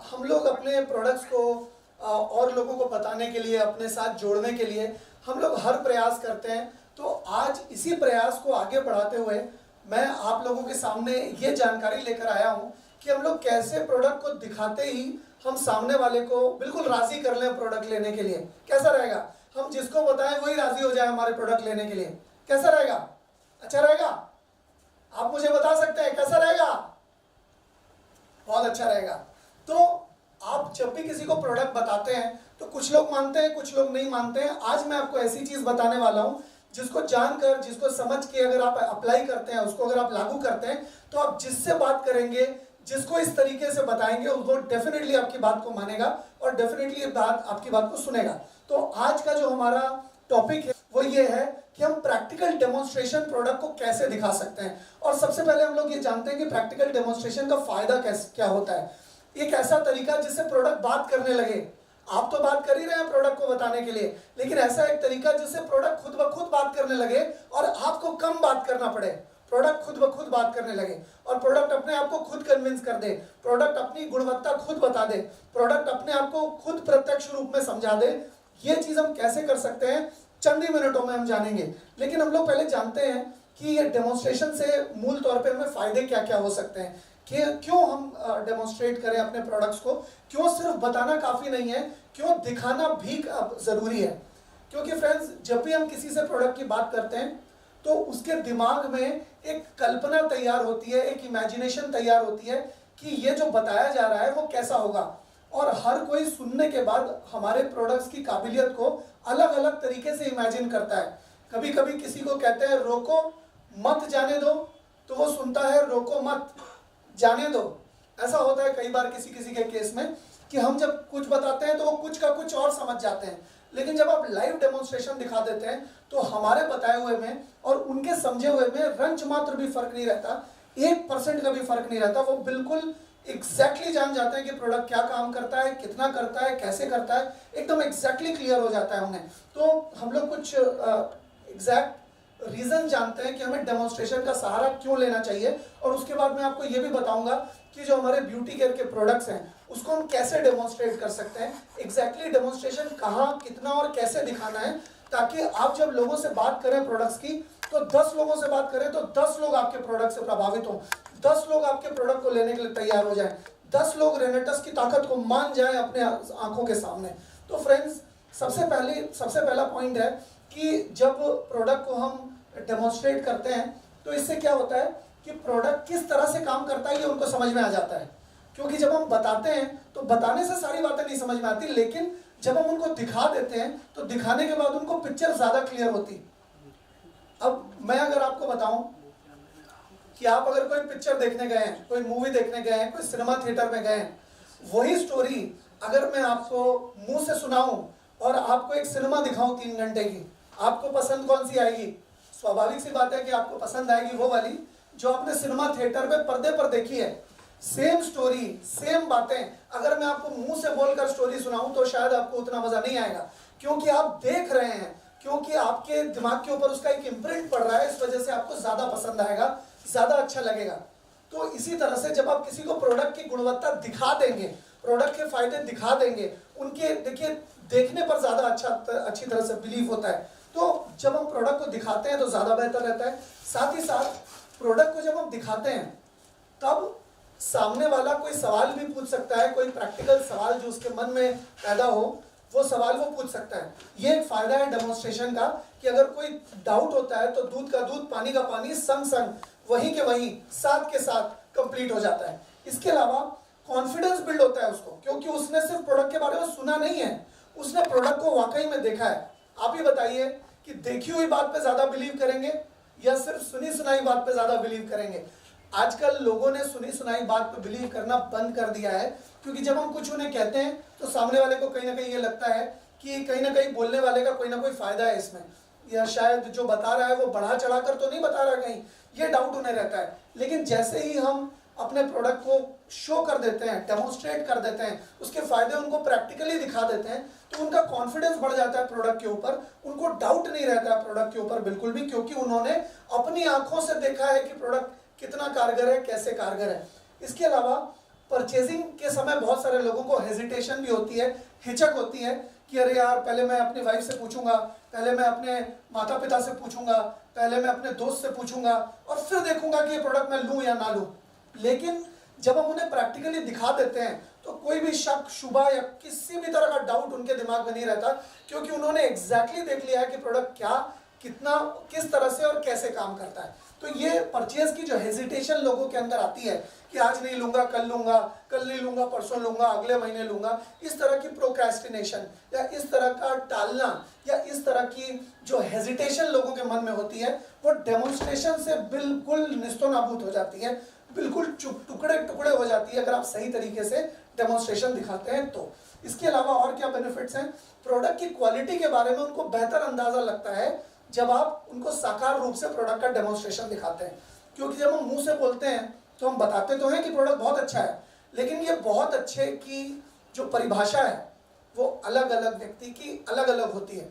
हम लोग अपने प्रोडक्ट्स को और लोगों को बताने के लिए, अपने साथ जोड़ने के लिए हम लोग हर प्रयास करते हैं। तो आज इसी प्रयास को आगे बढ़ाते हुए मैं आप लोगों के सामने ये जानकारी लेकर आया हूँ कि हम लोग कैसे प्रोडक्ट को दिखाते ही हम सामने वाले को बिल्कुल राज़ी कर लें प्रोडक्ट लेने के लिए। कैसा रहेगा? हम जिसको बताएं वही राज़ी हो जाए हमारे प्रोडक्ट लेने के लिए। कैसा रहेगा? अच्छा रहेगा? आप मुझे बता सकते हैं कैसा रहेगा? बहुत अच्छा रहेगा। तो आप जब भी किसी को प्रोडक्ट बताते हैं तो कुछ लोग मानते हैं, कुछ लोग नहीं मानते हैं। आज मैं आपको ऐसी चीज़ बताने वाला हूँ जिसको जानकर, जिसको समझ के अगर आप अप्लाई करते हैं, उसको अगर आप लागू करते हैं, तो आप जिससे बात करेंगे, जिसको इस तरीके से बताएंगे, वो डेफिनेटली आपकी बात को मानेगा और डेफिनेटली आपकी बात को सुनेगा। तो आज का जो हमारा टॉपिक है वो ये है कि हम प्रैक्टिकल डेमोन्स्ट्रेशन प्रोडक्ट को कैसे दिखा सकते हैं। और सबसे पहले हम लोग ये जानते हैं कि प्रैक्टिकल डेमोन्स्ट्रेशन का फायदा क्या होता है। एक ऐसा तरीका जिससे प्रोडक्ट बात करने लगे। आप तो बात कर ही रहे हैं प्रोडक्ट को बताने के लिए, लेकिन ऐसा एक तरीका जिससे प्रोडक्ट खुद ब खुद बात करने लगे और आपको कम बात करना पड़े। प्रोडक्ट खुद ब खुद बात करने लगे और प्रोडक्ट अपने आप को खुद कन्विंस कर दे, प्रोडक्ट अपनी गुणवत्ता खुद बता दे, प्रोडक्ट अपने आप को खुद प्रत्यक्ष रूप में समझा दे। ये चीज़ हम कैसे कर सकते हैं चंद ही मिनटों में हम जानेंगे। लेकिन हम लोग पहले जानते हैं कि ये डेमोन्स्ट्रेशन से मूल तौर पे हमें फ़ायदे क्या क्या हो सकते हैं, कि क्यों हम डेमोन्स्ट्रेट करें अपने प्रोडक्ट्स को, क्यों सिर्फ बताना काफ़ी नहीं है, क्यों दिखाना भी ज़रूरी है। क्योंकि फ्रेंड्स, जब भी हम किसी से प्रोडक्ट की बात करते हैं तो उसके दिमाग में एक कल्पना तैयार होती है, एक इमेजिनेशन तैयार होती है कि ये जो बताया जा रहा है वो कैसा होगा। और हर कोई सुनने के बाद हमारे प्रोडक्ट्स की काबिलियत को अलग अलग तरीके से इमेजिन करता है। कभी कभी किसी को कहते हैं रोको मत जाने दो, तो वो सुनता है रोको मत जाने दो। ऐसा होता है कई बार किसी किसी के केस में कि हम जब कुछ बताते हैं तो वो कुछ का कुछ और समझ जाते हैं। लेकिन जब आप लाइव डेमोन्स्ट्रेशन दिखा देते हैं तो हमारे बताए हुए में और उनके समझे हुए में रंच मात्र भी फर्क नहीं रहता, 1% का भी फर्क नहीं रहता। वो बिल्कुल एग्जैक्टली जान जाते हैं कि प्रोडक्ट क्या काम करता है, कितना करता है, कैसे करता है, एकदम एग्जैक्टली क्लियर हो जाता है उन्हें। तो हम लोग कुछ एग्जैक्ट रीज़न जानते हैं कि हमें डेमोन्स्ट्रेशन का सहारा क्यों लेना चाहिए। और उसके बाद मैं आपको ये भी बताऊंगा कि जो हमारे ब्यूटी केयर के प्रोडक्ट्स हैं उसको हम कैसे डेमोन्स्ट्रेट कर सकते हैं, एग्जैक्टली डेमोन्स्ट्रेशन कहाँ, कितना और कैसे दिखाना है, ताकि आप जब लोगों से बात करें प्रोडक्ट्स की तो 10 लोगों से बात करें तो 10 लोग आपके प्रोडक्ट से प्रभावित हों, 10 लोग आपके प्रोडक्ट को लेने के लिए तैयार हो जाएं, 10 लोग रेनेटस की ताकत को मान जाएं अपने आंखों के सामने। तो फ्रेंड्स, सबसे पहला पॉइंट है कि जब प्रोडक्ट को हम डेमोन्स्ट्रेट करते हैं तो इससे क्या होता है कि प्रोडक्ट किस तरह से काम करता है ये उनको समझ में आ जाता है। क्योंकि जब हम बताते हैं तो बताने से सारी बातें नहीं समझ में आती, लेकिन जब हम उनको दिखा देते हैं तो दिखाने के बाद उनको पिक्चर ज़्यादा क्लियर होती। अब मैं अगर आपको बताऊं कि आप अगर कोई पिक्चर देखने गए हैं, कोई मूवी देखने गए हैं, कोई सिनेमा थिएटर में गए हैं, वही स्टोरी अगर मैं आपको मुंह से सुनाऊं और आपको एक सिनेमा दिखाऊं 3 घंटे की, आपको पसंद कौन सी आएगी? स्वाभाविक सी बात है कि आपको पसंद आएगी वो वाली जो आपने सिनेमा थिएटर में पर्दे पर देखी है। सेम स्टोरी, सेम बातें अगर मैं आपको मुंह से बोलकर स्टोरी सुनाऊं तो शायद आपको उतना मजा नहीं आएगा, क्योंकि आप देख रहे हैं, क्योंकि आपके दिमाग के ऊपर उसका एक इम्प्रिंट पड़ रहा है। इस वजह से आपको ज्यादा पसंद आएगा, ज्यादा अच्छा लगेगा। तो इसी तरह से जब आप किसी को प्रोडक्ट की गुणवत्ता दिखा देंगे, प्रोडक्ट के फायदे दिखा देंगे, उनके देखिए देखने पर ज्यादा अच्छी तरह से बिलीव होता है। तो जब हम प्रोडक्ट को दिखाते हैं तो ज़्यादा बेहतर रहता है। साथ ही साथ प्रोडक्ट को जब हम दिखाते हैं तब सामने वाला कोई सवाल भी पूछ सकता है, कोई प्रैक्टिकल सवाल जो उसके मन में पैदा हो वो सवाल वो पूछ सकता है। ये एक फ़ायदा है डेमोन्स्ट्रेशन का कि अगर कोई डाउट होता है तो दूध का दूध, पानी का पानी, संग संग वहीं के वहीं साथ के साथ कंप्लीट हो जाता है। इसके अलावा कॉन्फिडेंस बिल्ड होता है उसको, क्योंकि उसने सिर्फ प्रोडक्ट के बारे में सुना नहीं है, उसने प्रोडक्ट को वाकई में देखा है। आप ही बताइए कि देखी हुई बात पे ज्यादा बिलीव करेंगे या सिर्फ सुनी सुनाई बात पे ज्यादा बिलीव करेंगे? आजकल लोगों ने सुनी सुनाई बात पे बिलीव करना बंद कर दिया है, क्योंकि जब हम कुछ उन्हें कहते हैं तो सामने वाले को कहीं ना कहीं ये लगता है कि कहीं ना कहीं बोलने वाले का कोई ना कोई फायदा है इसमें, या शायद जो बता रहा है वो बढ़ा चढ़ा कर तो नहीं बता रहा कहीं, ये डाउट उन्हें रहता है। लेकिन जैसे ही हम अपने प्रोडक्ट को शो कर देते हैं, डेमोन्स्ट्रेट कर देते हैं, उसके फायदे उनको प्रैक्टिकली दिखा देते हैं, तो उनका कॉन्फिडेंस बढ़ जाता है प्रोडक्ट के ऊपर। उनको डाउट नहीं रहता है प्रोडक्ट के ऊपर बिल्कुल भी, क्योंकि उन्होंने अपनी आंखों से देखा है कि प्रोडक्ट कितना कारगर है, कैसे कारगर है। इसके अलावा परचेजिंग के समय बहुत सारे लोगों को हेजिटेशन भी होती है, हिचक होती है कि अरे यार पहले मैं अपनी वाइफ से पूछूंगा, पहले मैं अपने माता पिता से पूछूंगा, पहले मैं अपने दोस्त से पूछूंगा और फिर देखूंगा कि ये प्रोडक्ट मैं लूँ या ना लूँ। लेकिन जब हम उन्हें प्रैक्टिकली दिखा देते हैं तो कोई भी शक शुबा या किसी भी तरह का डाउट उनके दिमाग में नहीं रहता, क्योंकि उन्होंने एग्जैक्टली देख लिया है कि प्रोडक्ट क्या, कितना, किस तरह से और कैसे काम करता है। तो ये परचेज की जो हेजिटेशन लोगों के अंदर आती है कि आज नहीं लूंगा, कल नहीं लूंगा, परसों लूंगा, अगले महीने लूंगा, इस तरह की प्रोक्रेस्टिनेशन या इस तरह का टालना या इस तरह की जो हेजिटेशन लोगों के मन में होती है, वो डेमोन्स्ट्रेशन से बिल्कुल निस्तोनाबूद हो जाती है, बिल्कुल टुकड़े टुकड़े हो जाती है अगर आप सही तरीके से डेमोन्स्ट्रेशन दिखाते हैं तो। इसके अलावा और क्या बेनिफिट्स हैं? प्रोडक्ट की क्वालिटी के बारे में उनको बेहतर अंदाजा लगता है जब आप उनको साकार रूप से प्रोडक्ट का डेमोन्स्ट्रेशन दिखाते हैं। क्योंकि जब हम मुंह से बोलते हैं तो हम बताते तो हैं कि प्रोडक्ट बहुत अच्छा है, लेकिन ये बहुत अच्छे की जो परिभाषा है वो अलग अलग व्यक्ति की अलग अलग होती है।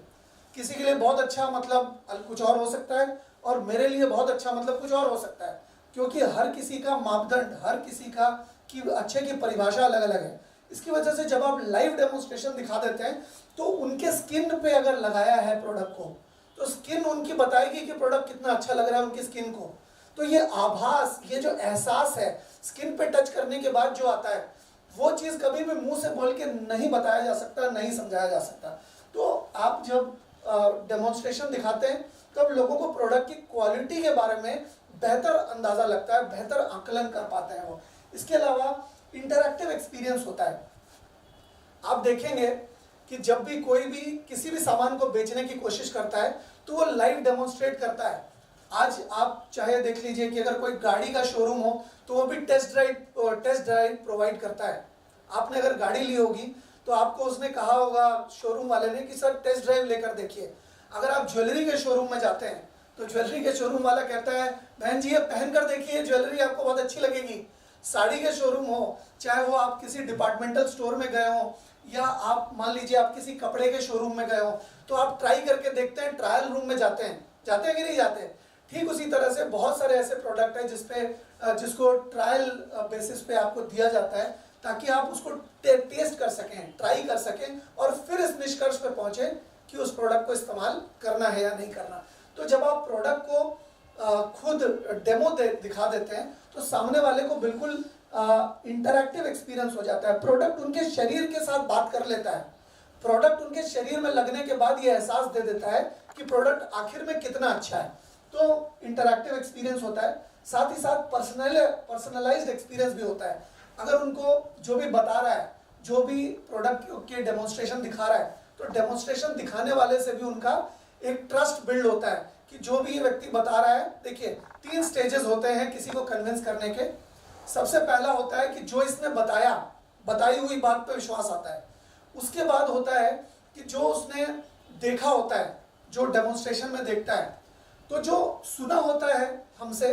किसी के लिए बहुत अच्छा मतलब कुछ और हो सकता है और मेरे लिए बहुत अच्छा मतलब कुछ और हो सकता है, क्योंकि हर किसी का मापदंड, हर किसी का की अच्छे की परिभाषा अलग अलग है। इसकी वजह से जब आप लाइव डेमोन्स्ट्रेशन दिखा देते हैं तो उनके स्किन पे अगर लगाया है प्रोडक्ट को तो स्किन उनकी बताएगी कि प्रोडक्ट कितना अच्छा लग रहा है उनकी स्किन को। तो ये आभास, ये जो एहसास है स्किन पे टच करने के बाद जो आता है, वो चीज़ कभी भी मुंह से बोल के नहीं बताया जा सकता, नहीं समझाया जा सकता। तो आप जब डेमोन्स्ट्रेशन दिखाते हैं तब लोगों को प्रोडक्ट की क्वालिटी के बारे में बेहतर अंदाज़ा लगता है, बेहतर आकलन कर पाते हैं वो। इसके अलावा इंटरैक्टिव एक्सपीरियंस होता है। आप देखेंगे कि जब भी कोई भी किसी भी सामान को बेचने की कोशिश करता है तो वो लाइव डेमोन्स्ट्रेट करता है। आज आप चाहे देख लीजिए कि अगर कोई गाड़ी का शोरूम हो तो वो भी टेस्ट ड्राइव प्रोवाइड करता है। आपने अगर गाड़ी ली होगी तो आपको उसने कहा होगा शोरूम वाले ने कि सर टेस्ट ड्राइव लेकर देखिए। अगर आप ज्वेलरी के शोरूम में जाते हैं तो ज्वेलरी के शोरूम वाला कहता है बहन जी ये पहन कर देखिए, ज्वेलरी आपको बहुत अच्छी लगेगी। साड़ी के शोरूम हो, चाहे वो आप किसी डिपार्टमेंटल स्टोर में गए हो या आप मान लीजिए आप किसी कपड़े के शोरूम में गए हो, तो आप ट्राई करके देखते हैं, ट्रायल रूम में जाते हैं कि नहीं जाते हैं। ठीक उसी तरह से बहुत सारे ऐसे प्रोडक्ट हैं जिसको ट्रायल बेसिस पे आपको दिया जाता है ताकि आप उसको टेस्ट कर सकें, ट्राई कर सकें और फिर इस निष्कर्ष पे पहुंचे कि उस प्रोडक्ट को इस्तेमाल करना है या नहीं करना। तो जब आप प्रोडक्ट को खुद डेमो दिखा देते हैं तो सामने वाले को बिल्कुल इंटरैक्टिव एक्सपीरियंस हो जाता है। प्रोडक्ट उनके शरीर के साथ बात कर लेता है। प्रोडक्ट उनके शरीर में लगने के बाद ये एहसास दे देता है कि प्रोडक्ट आखिर में कितना अच्छा है। तो इंटरैक्टिव एक्सपीरियंस होता है, साथ ही साथ पर्सनलाइज्ड एक्सपीरियंस भी होता है। अगर उनको जो भी बता रहा है, जो भी प्रोडक्ट के डेमोन्स्ट्रेशन दिखा रहा है, तो डेमोन्स्ट्रेशन दिखाने वाले से भी उनका एक ट्रस्ट बिल्ड होता है कि जो भी ये व्यक्ति बता रहा है। देखिए 3 स्टेजेस होते हैं किसी को कन्विंस करने के। सबसे पहला होता है कि जो इसने बताई हुई बात पे विश्वास आता है। उसके बाद होता है कि जो उसने देखा होता है, जो डेमोन्स्ट्रेशन में देखता है। तो जो सुना होता है हमसे,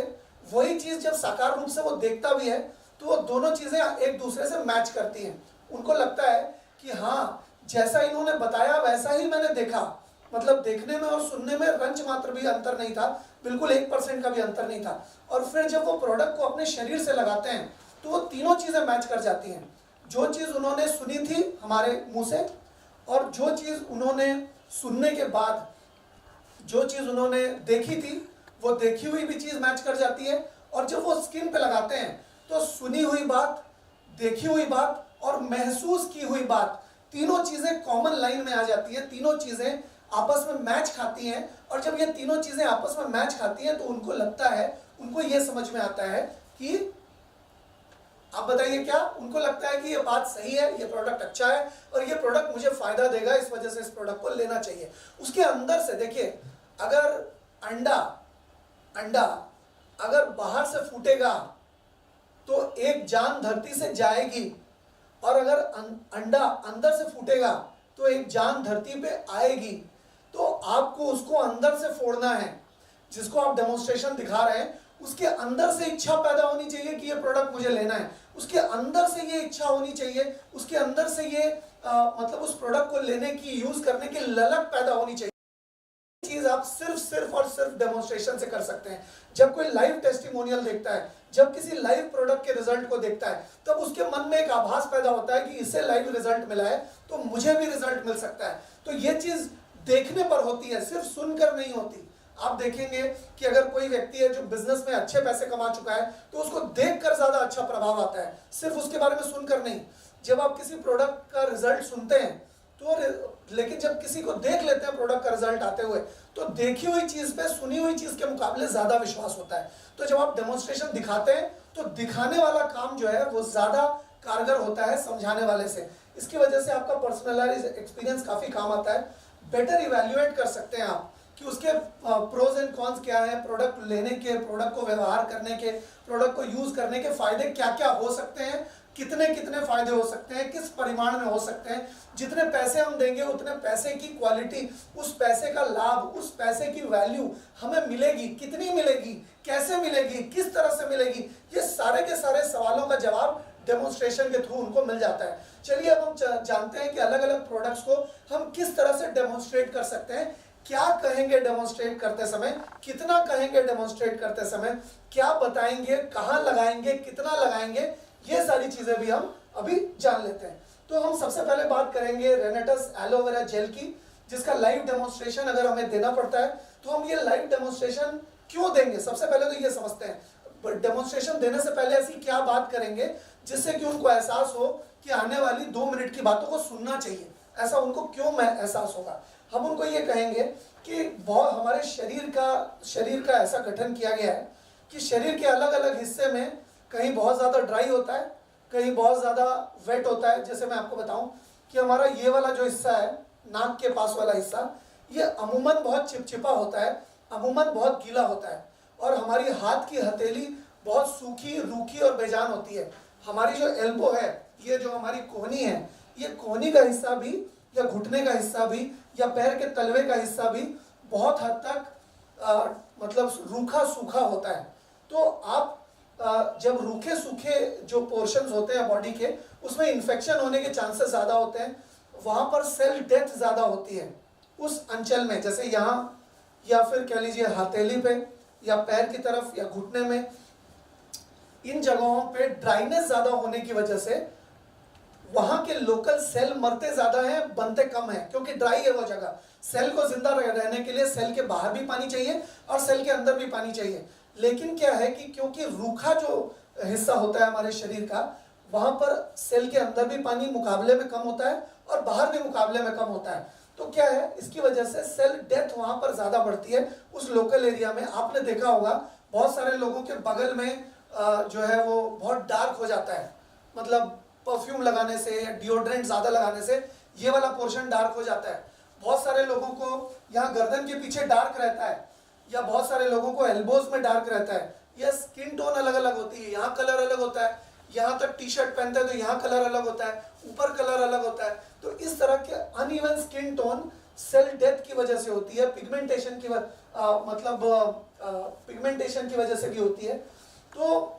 वही चीज़ जब साकार रूप से वो देखता भी है तो वो दोनों चीज़ें एक दूसरे से मैच करती हैं। उनको लगता है कि हाँ, जैसा इन्होंने बताया वैसा ही मैंने देखा, मतलब देखने में और सुनने में रंच मात्र भी अंतर नहीं था, बिल्कुल 1% का भी अंतर नहीं था। और फिर जब वो प्रोडक्ट को अपने शरीर से लगाते हैं तो वो तीनों चीज़ें मैच कर जाती हैं। जो चीज़ उन्होंने सुनी थी हमारे मुंह से, और जो चीज़ उन्होंने सुनने के बाद जो चीज़ उन्होंने देखी थी, वो देखी हुई भी चीज़ मैच कर जाती है। और जब वो स्किन पे लगाते हैं तो सुनी हुई बात, देखी हुई बात और महसूस की हुई बात, तीनों चीज़ें कॉमन लाइन में आ जाती हैं। तीनों चीज़ें आपस में मैच खाती हैं। और जब ये तीनों चीज़ें आपस में मैच खाती हैं तो उनको लगता है, उनको ये समझ में आता है कि, आप बताइए क्या, उनको लगता है कि ये बात सही है, ये प्रोडक्ट अच्छा है और ये प्रोडक्ट मुझे फ़ायदा देगा, इस वजह से इस प्रोडक्ट को लेना चाहिए। उसके अंदर से देखिए, अगर अंडा अगर बाहर से फूटेगा तो एक जान धरती से जाएगी, और अगर अंडा अंदर से फूटेगा तो एक जान धरती पे आएगी। तो आपको उसको अंदर से फोड़ना है। जिसको आप डेमोन्स्ट्रेशन दिखा रहे हैं उसके अंदर से इच्छा पैदा होनी चाहिए कि ये प्रोडक्ट मुझे लेना है। उसके अंदर से ये इच्छा होनी चाहिए, उसके अंदर से ये मतलब उस प्रोडक्ट को लेने की, यूज करने की ललक पैदा होनी चाहिए। चीज आप सिर्फ और सिर्फ डेमोन्स्ट्रेशन से कर सकते हैं। जब कोई लाइव टेस्टिमोनियल देखता है, जब किसी लाइव प्रोडक्ट के रिजल्ट को देखता है, तब उसके मन में एक आभास पैदा होता है कि इससे लाइव रिजल्ट मिला है तो मुझे भी रिजल्ट मिल सकता है। तो ये चीज देखने पर होती है, सिर्फ सुनकर नहीं होती। आप देखेंगे कि अगर कोई व्यक्ति है जो बिजनेस में अच्छे पैसे कमा चुका है तो उसको देखकर ज्यादा अच्छा प्रभाव आता है, सिर्फ उसके बारे में सुनकर नहीं। जब आप किसी प्रोडक्ट का रिजल्ट सुनते हैं तो लेकिन जब किसी को देख लेते हैं प्रोडक्ट का रिजल्ट आते हुए, तो देखी हुई चीज पे सुनी हुई चीज के मुकाबले ज्यादा विश्वास होता है। तो जब आप डेमोन्स्ट्रेशन दिखाते हैं तो दिखाने वाला काम जो है वो ज्यादा कारगर होता है समझाने वाले से। इसकी वजह से आपका पर्सनलाइज एक्सपीरियंस काफी काम आता है। बेटर इवेल्युएट कर सकते हैं आप कि उसके प्रोज एंड कॉन्स क्या है, प्रोडक्ट लेने के, प्रोडक्ट को व्यवहार करने के, प्रोडक्ट को यूज करने के फायदे क्या क्या हो सकते हैं, कितने कितने फायदे हो सकते हैं, किस परिमाण में हो सकते हैं। जितने पैसे हम देंगे उतने पैसे की क्वालिटी, उस पैसे का लाभ, उस पैसे की वैल्यू हमें मिलेगी, कितनी मिलेगी, कैसे मिलेगी, किस तरह से मिलेगी, ये सारे के सारे सवालों का जवाब डेमोन्स्ट्रेशन के थ्रू उनको मिल जाता है। चलिए अब हम जानते हैं कि अलग अलग प्रोडक्ट्स को हम किस तरह से डेमोन्स्ट्रेट कर सकते हैं। क्या कहेंगे डेमोन्स्ट्रेट करते समय, कितना कहेंगे डेमोन्स्ट्रेट करते समय, क्या बताएंगे, कहाँ लगाएंगे, कितना लगाएंगे, ये सारी चीजें भी हम अभी जान लेते हैं। तो हम सबसे पहले बात करेंगे रेनेटस एलोवेरा जेल की, जिसका लाइव डेमोन्स्ट्रेशन अगर हमें देना पड़ता है तो हम ये लाइव डेमोन्स्ट्रेशन क्यों देंगे। सबसे पहले तो ये समझते हैं डेमोन्स्ट्रेशन देने से पहले ऐसी क्या बात करेंगे जिससे कि उनको एहसास हो कि आने वाली 2 मिनट की बातों को सुनना चाहिए। ऐसा उनको क्यों एहसास होगा। हम उनको ये कहेंगे कि बहुत हमारे शरीर का ऐसा गठन किया गया है कि शरीर के अलग अलग हिस्से में कहीं बहुत ज़्यादा ड्राई होता है, कहीं बहुत ज़्यादा वेट होता है। जैसे मैं आपको बताऊं कि हमारा ये वाला जो हिस्सा है, नाक के पास वाला हिस्सा, ये अमूमन बहुत चिपचिपा होता है, अमूमन बहुत गीला होता है। और हमारी हाथ की हथेली बहुत सूखी, रूखी और बेजान होती है। हमारी जो एल्बो है, ये जो हमारी कोहनी है, ये कोहनी का हिस्सा भी या घुटने का हिस्सा भी या पैर के तलवे का हिस्सा भी बहुत हद तक मतलब रूखा सूखा होता है। तो आप जब रूखे सूखे जो पोर्शंस होते हैं बॉडी के, उसमें इन्फेक्शन होने के चांसेस ज़्यादा होते हैं, वहाँ पर सेल डेथ ज़्यादा होती है उस अंचल में, जैसे यहाँ या फिर कह लीजिए हथेली पे या पैर की तरफ या घुटने में। इन जगहों पे ड्राइनेस ज़्यादा होने की वजह से वहाँ के लोकल सेल मरते ज़्यादा हैं, बनते कम हैं, क्योंकि ड्राई है वो जगह। सेल को जिंदा रहने के लिए सेल के बाहर भी पानी चाहिए और सेल के अंदर भी पानी चाहिए। लेकिन क्या है कि क्योंकि रूखा जो हिस्सा होता है हमारे शरीर का, वहां पर सेल के अंदर भी पानी मुकाबले में कम होता है और बाहर भी मुकाबले में कम होता है। तो क्या है, इसकी वजह से सेल डेथ वहां पर ज्यादा बढ़ती है उस लोकल एरिया में। आपने देखा होगा बहुत सारे लोगों के बगल में जो है वो बहुत डार्क हो जाता है, मतलब परफ्यूम लगाने से या डिओड्रेंट ज्यादा लगाने से ये वाला पोर्शन डार्क हो जाता है। बहुत सारे लोगों को यहाँ गर्दन के पीछे डार्क रहता है, या बहुत सारे लोगों को एल्बोज में डार्क रहता है। यह स्किन टोन अलग अलग होती है, यहाँ कलर अलग होता है, यहाँ तक टी शर्ट पहनते हैं तो यहाँ कलर अलग होता है, ऊपर कलर अलग होता है। तो इस तरह के uneven skin tone cell death की वजह से होती है, पिगमेंटेशन की पिगमेंटेशन की वजह से भी होती है। तो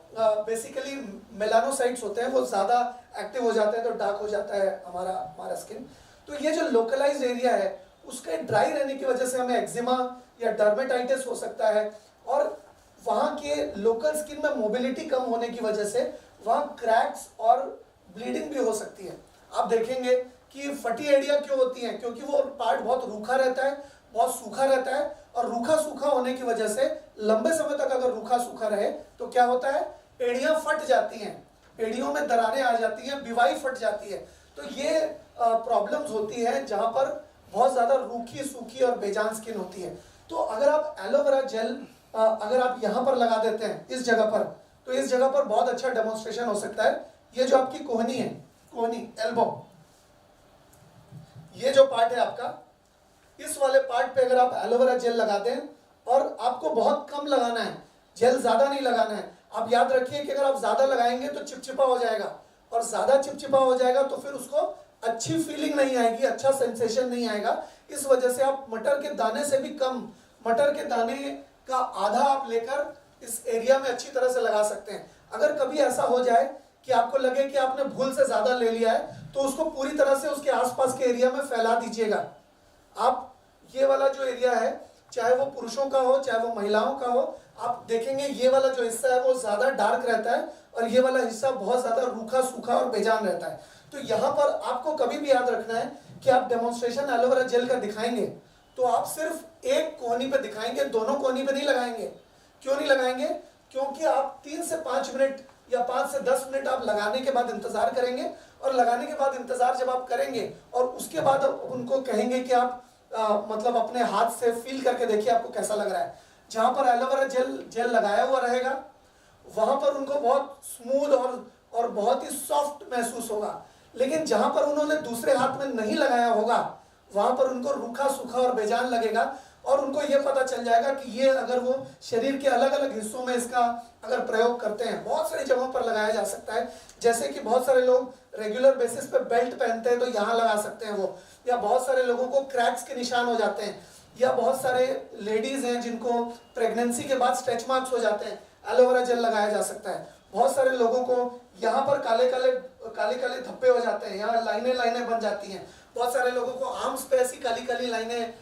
बेसिकली मेलानोसाइट्स होते हैं वो ज़्यादा एक्टिव हो जाते हैं तो डार्क हो जाता है हमारा स्किन। तो ये जो लोकलाइज्ड एरिया है उसके ड्राई रहने की वजह से हमें एक्जिमा या डर्मेटाइटिस हो सकता है, और वहाँ के लोकल स्किन में मोबिलिटी कम होने की वजह से वहाँ क्रैक्स और ब्लीडिंग भी हो सकती है। आप देखेंगे कि फटी एड़ियाँ क्यों होती हैं, क्योंकि वो पार्ट बहुत रूखा रहता है, बहुत सूखा रहता है, और रूखा सूखा होने की वजह से लंबे समय तक अगर रूखा सूखा रहे तो क्या होता है, एड़ियाँ फट जाती हैं, एड़ियों में दरारें आ जाती हैं, बिवाई फट जाती है। तो ये प्रॉब्लम्स होती है जहाँ पर बहुत ज़्यादा रूखी सूखी और बेजान स्किन होती है। तो अगर आप एलोवेरा जेल अगर आप यहाँ पर लगा देते हैं इस जगह पर, तो इस जगह पर बहुत अच्छा डेमोन्स्ट्रेशन हो सकता है। ये जो आपकी कोहनी है, कोहनी एल्बो, ये जो पार्ट है आपका, इस वाले पार्ट पे अगर आप एलोवेरा जेल लगा दें, और आपको बहुत कम लगाना है, जेल ज़्यादा नहीं लगाना है। आप याद रखिए कि अगर आप ज़्यादा लगाएंगे तो चिपचिपा हो जाएगा, और ज़्यादा चिपचिपा हो जाएगा तो फिर उसको अच्छी फीलिंग नहीं आएगी, अच्छा सेंसेशन नहीं आएगा। इस वजह से आप मटर के दाने से भी कम, मटर के दाने का आधा आप लेकर इस एरिया में अच्छी तरह से लगा सकते हैं। अगर कभी ऐसा हो जाए कि आपको लगे कि आपने भूल से ज़्यादा ले लिया है तो उसको पूरी तरह से उसके आसपास के एरिया में फैला दीजिएगा। आप ये वाला जो एरिया है चाहे वो पुरुषों का हो चाहे वो महिलाओं का हो, आप देखेंगे ये वाला जो हिस्सा है वो ज़्यादा डार्क रहता है और ये वाला हिस्सा बहुत ज़्यादा रूखा सूखा और बेजान रहता है। तो यहाँ पर आपको कभी भी याद रखना है कि आप डेमोन्स्ट्रेशन एलोवेरा जेल का दिखाएंगे तो आप सिर्फ एक कोहनी पे दिखाएंगे, दोनों कोहनी पे नहीं लगाएंगे। क्यों नहीं लगाएंगे? क्योंकि आप 3 से 5 मिनट या 5 से 10 मिनट आप लगाने के बाद इंतजार करेंगे, और लगाने के बाद इंतजार जब आप करेंगे और उसके बाद उनको कहेंगे कि आप मतलब अपने हाथ से फील करके देखिए आपको कैसा लग रहा है। जहाँ पर एलोवेरा जेल लगाया हुआ रहेगा वहाँ पर उनको बहुत स्मूथ और बहुत ही सॉफ्ट महसूस होगा, लेकिन जहाँ पर उन्होंने दूसरे हाथ में नहीं लगाया होगा वहाँ पर उनको रूखा सूखा और बेजान लगेगा, और उनको ये पता चल जाएगा कि ये अगर वो शरीर के अलग अलग हिस्सों में इसका अगर प्रयोग करते हैं, बहुत सारी जगहों पर लगाया जा सकता है। जैसे कि बहुत सारे लोग रेगुलर बेसिस पे बेल्ट पहनते हैं तो यहाँ लगा सकते हैं वो, या बहुत सारे लोगों को क्रैक्स के निशान हो जाते हैं, या बहुत सारे लेडीज हैं जिनको प्रेगनेंसी के बाद स्ट्रेच मार्क्स हो जाते हैं, एलोवेरा जेल लगाया जा सकता है। बहुत सारे लोगों को यहाँ पर काले काले धब्बे हो जाते हैं, यहाँ लाइनें बन जाती हैं। बहुत सारे लोगों को आर्म्स पे ऐसी काली काली लाइनें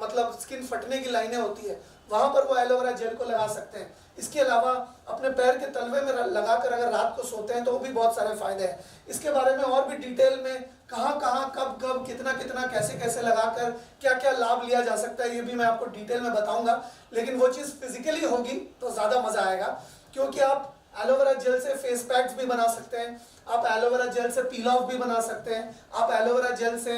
मतलब स्किन फटने की लाइनें होती है, वहाँ पर वो एलोवेरा जेल को लगा सकते हैं। इसके अलावा अपने पैर के तलवे में लगाकर अगर रात को सोते हैं तो वो भी बहुत सारे फायदे हैं। इसके बारे में और भी डिटेल में कहाँ कब कितना कैसे कैसे लगाकर क्या क्या लाभ लिया जा सकता है ये भी मैं आपको डिटेल में बताऊंगा, लेकिन वो चीज़ फिजिकली होगी तो ज़्यादा मज़ा आएगा। क्योंकि आप एलोवेरा जेल से फेस पैक्स भी बना सकते हैं, आप एलोवेरा जेल से पील ऑफ भी बना सकते हैं, आप एलोवेरा जेल से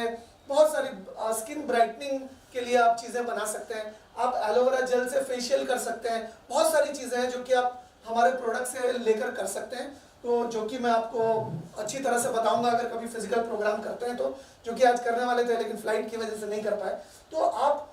बहुत सारी स्किन ब्राइटनिंग के लिए आप चीज़ें बना सकते हैं, आप एलोवेरा जेल से फेशियल कर सकते हैं। बहुत सारी चीज़ें हैं जो कि आप हमारे प्रोडक्ट से लेकर कर सकते हैं, तो जो कि मैं आपको अच्छी तरह से बताऊंगा अगर कभी फिजिकल प्रोग्राम करते हैं तो, जो कि आज करने वाले थे लेकिन फ्लाइट की वजह से नहीं कर पाए। तो आप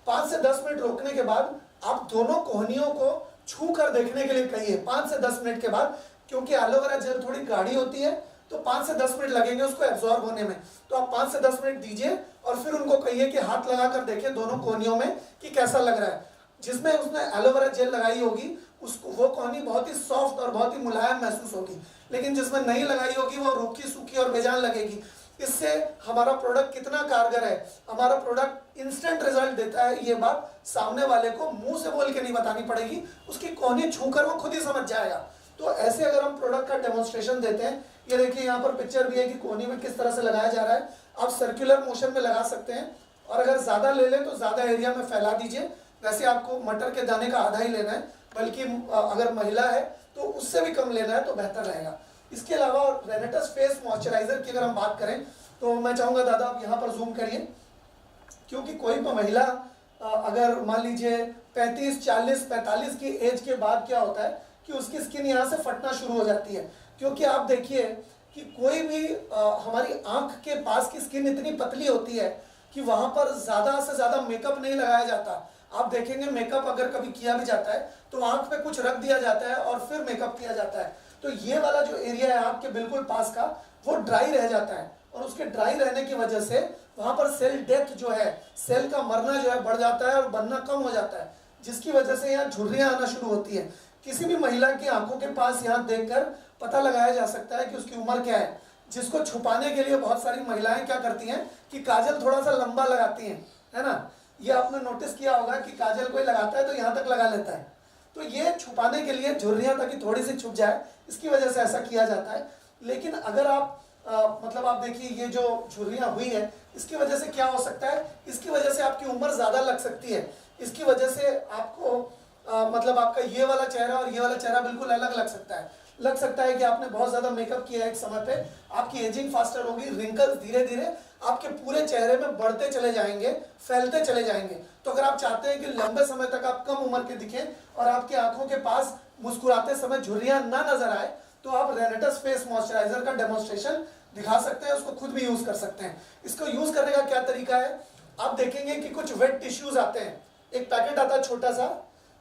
5 से 10 मिनट रोकने के बाद आप दोनों कोहनियों को छू कर देखने के लिए कहिए 5 से 10 मिनट के बाद, क्योंकि एलोवेरा जेल थोड़ी गाढ़ी होती है तो 5 से 10 मिनट लगेंगे उसको एब्जॉर्ब होने में। तो आप 5 से 10 मिनट दीजिए और फिर उनको कहिए कि हाथ लगा कर देखिए दोनों कोहनियों में कि कैसा लग रहा है। जिसमें उसने एलोवेरा जेल लगाई होगी उसको वो कोहनी बहुत ही सॉफ्ट और बहुत ही मुलायम महसूस होगी, लेकिन जिसमें नहीं लगाई होगी वो रूखी सूखी और बेजान लगेगी। इससे हमारा प्रोडक्ट कितना कारगर है, हमारा प्रोडक्ट इंस्टेंट रिजल्ट देता है, ये बात सामने वाले को मुंह से बोल के नहीं बतानी पड़ेगी, उसकी कोहनी छूकर वो खुद ही समझ जाएगा। तो ऐसे अगर हम प्रोडक्ट का डेमोन्स्ट्रेशन देते हैं, ये देखिए यहाँ पर पिक्चर भी है कि कोहनी में किस तरह से लगाया जा रहा है। आप सर्कुलर मोशन में लगा सकते हैं, और अगर ज़्यादा ले लें तो ज़्यादा एरिया में फैला दीजिए। वैसे आपको मटर के दाने का आधा ही लेना है, बल्कि अगर महिला है तो उससे भी कम लेना है तो बेहतर रहेगा। इसके अलावा रेनेटस फेस मॉइस्चराइजर की अगर हम बात करें तो मैं चाहूँगा दादा आप यहाँ पर जूम करिए, क्योंकि कोई महिला अगर मान लीजिए 35, 40, 45 की एज के बाद क्या होता है कि उसकी स्किन यहाँ से फटना शुरू हो जाती है। क्योंकि आप देखिए कि कोई भी हमारी आँख के पास की स्किन इतनी पतली होती है कि वहाँ पर ज़्यादा से ज़्यादा मेकअप नहीं लगाया जाता। आप देखेंगे मेकअप अगर कभी किया भी जाता है तो आँख पे कुछ रख दिया जाता है और फिर मेकअप किया जाता है। तो ये वाला जो एरिया है आपके बिल्कुल पास का वो ड्राई रह जाता है, और उसके ड्राई रहने की वजह से वहाँ पर सेल डेथ जो है, सेल का मरना जो है बढ़ जाता है और बनना कम हो जाता है, जिसकी वजह से यहाँ झुर्रियाँ आना शुरू होती है। किसी भी महिला की आंखों के पास यहाँ देखकर पता लगाया जा सकता है कि उसकी उम्र क्या है, जिसको छुपाने के लिए बहुत सारी महिलाएं क्या करती हैं कि काजल थोड़ा सा लंबा लगाती हैं, है ना। ये आपने नोटिस किया होगा कि काजल कोई लगाता है तो यहाँ तक लगा लेता है, तो ये छुपाने के लिए झुर्रियाँ ताकि थोड़ी सी छुप जाए, इसकी वजह से ऐसा किया जाता है। लेकिन अगर आप मतलब आप देखिए ये जो झुर्रियाँ हुई है इसकी वजह से क्या हो सकता है, इसकी वजह से आपकी उम्र ज़्यादा लग सकती है। इसकी वजह से आपको मतलब आपका ये वाला चेहरा और ये वाला चेहरा बिल्कुल अलग लग सकता है। लग सकता है कि आपने बहुत ज़्यादा मेकअप किया है एक समय पे, आपकी एजिंग फास्टर होगी, रिंकल्स धीरे धीरे आपके पूरे चेहरे में बढ़ते चले जाएंगे, फैलते चले जाएंगे। तो अगर आप चाहते हैं कि लंबे समय तक आप कम उम्र के दिखें और आपकी आंखों के पास मुस्कुराते समय झुर्रियाँ ना नजर आए, तो आप रेनेटस फेस मॉइस्चराइजर का डेमोन्स्ट्रेशन दिखा सकते हैं, उसको खुद भी यूज़ कर सकते हैं। इसको यूज़ करने का क्या तरीका है, आप देखेंगे कि कुछ वेट टिश्यूज़ आते हैं, एक पैकेट आता है छोटा सा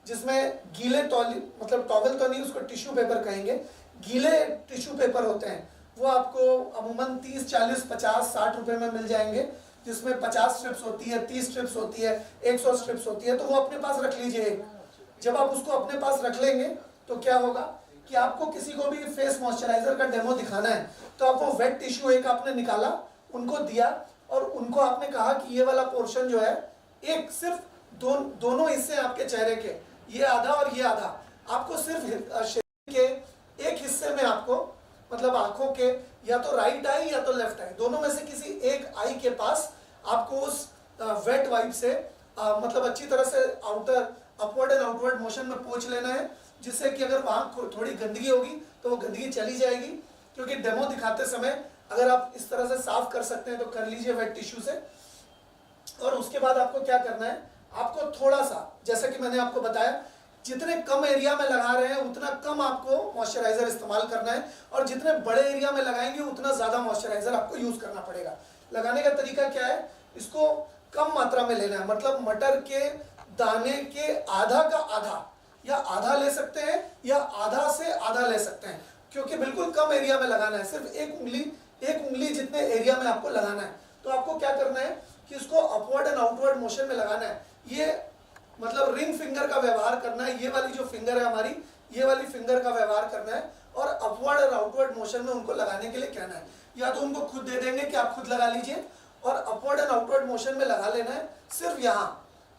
जिसमें गीले मतलब टॉवल तो नहीं, उसको टिश्यू पेपर कहेंगे, गीले टिश्यू पेपर होते हैं, वो आपको अमूमन 30, 40, 50, 60 रुपए में मिल जाएंगे, जिसमें 50 स्ट्रिप्स होती है, 30 स्ट्रिप्स होती है, 100 स्ट्रिप्स होती है। तो वो अपने पास रख लीजिए। जब आप उसको अपने पास रख लेंगे तो क्या होगा कि आपको किसी को भी फेस मॉइस्चराइजर का डेमो दिखाना है तो आप वो वेट टिश्यू एक आपने निकाला, उनको दिया और उनको आपने कहा कि ये वाला पोर्शन जो है एक सिर्फ दोनों हिस्से आपके चेहरे के, ये आधा और ये आधा, आपको सिर्फ शरीर के एक हिस्से में आपको, मतलब आंखों के या तो राइट आई या तो लेफ्ट आई, दोनों में से किसी एक आई के पास आपको उस वेट वाइप से मतलब अच्छी तरह से outer upward and outward motion में पोंछ लेना है, जिससे कि अगर वहाँ थोड़ी गंदगी होगी तो वो गंदगी चली जाएगी। क्योंकि डेमो दिखाते समय अगर आप इस तरह से साफ कर सकते हैं तो कर लीजिए वेट टिश्यू से। और उसके बाद आपको क्या करना है, आपको थोड़ा सा, जैसा कि मैंने आपको बताया, जितने कम एरिया में लगा रहे हैं उतना कम आपको मॉइस्चराइजर इस्तेमाल करना है, और जितने बड़े एरिया में लगाएंगे उतना ज़्यादा मॉइस्चराइजर आपको यूज़ करना पड़ेगा। लगाने का तरीका क्या है, इसको कम मात्रा में लेना है, मतलब मटर के दाने के आधा का आधा, या आधा ले सकते हैं या आधा से आधा ले सकते हैं, क्योंकि बिल्कुल कम एरिया में लगाना है, सिर्फ एक उंगली जितने एरिया में आपको लगाना है। तो आपको क्या करना है कि इसको अपवर्ड एंड आउटवर्ड मोशन में लगाना है, ये मतलब रिंग फिंगर का व्यवहार करना है, ये वाली जो फिंगर है हमारी, ये वाली फिंगर का व्यवहार करना है, और अपवर्ड और आउटवर्ड मोशन में उनको लगाने के लिए कहना है। या तो उनको खुद दे देंगे कि आप खुद लगा लीजिए, और अपवर्ड एंड आउटवर्ड मोशन में लगा लेना है सिर्फ यहाँ,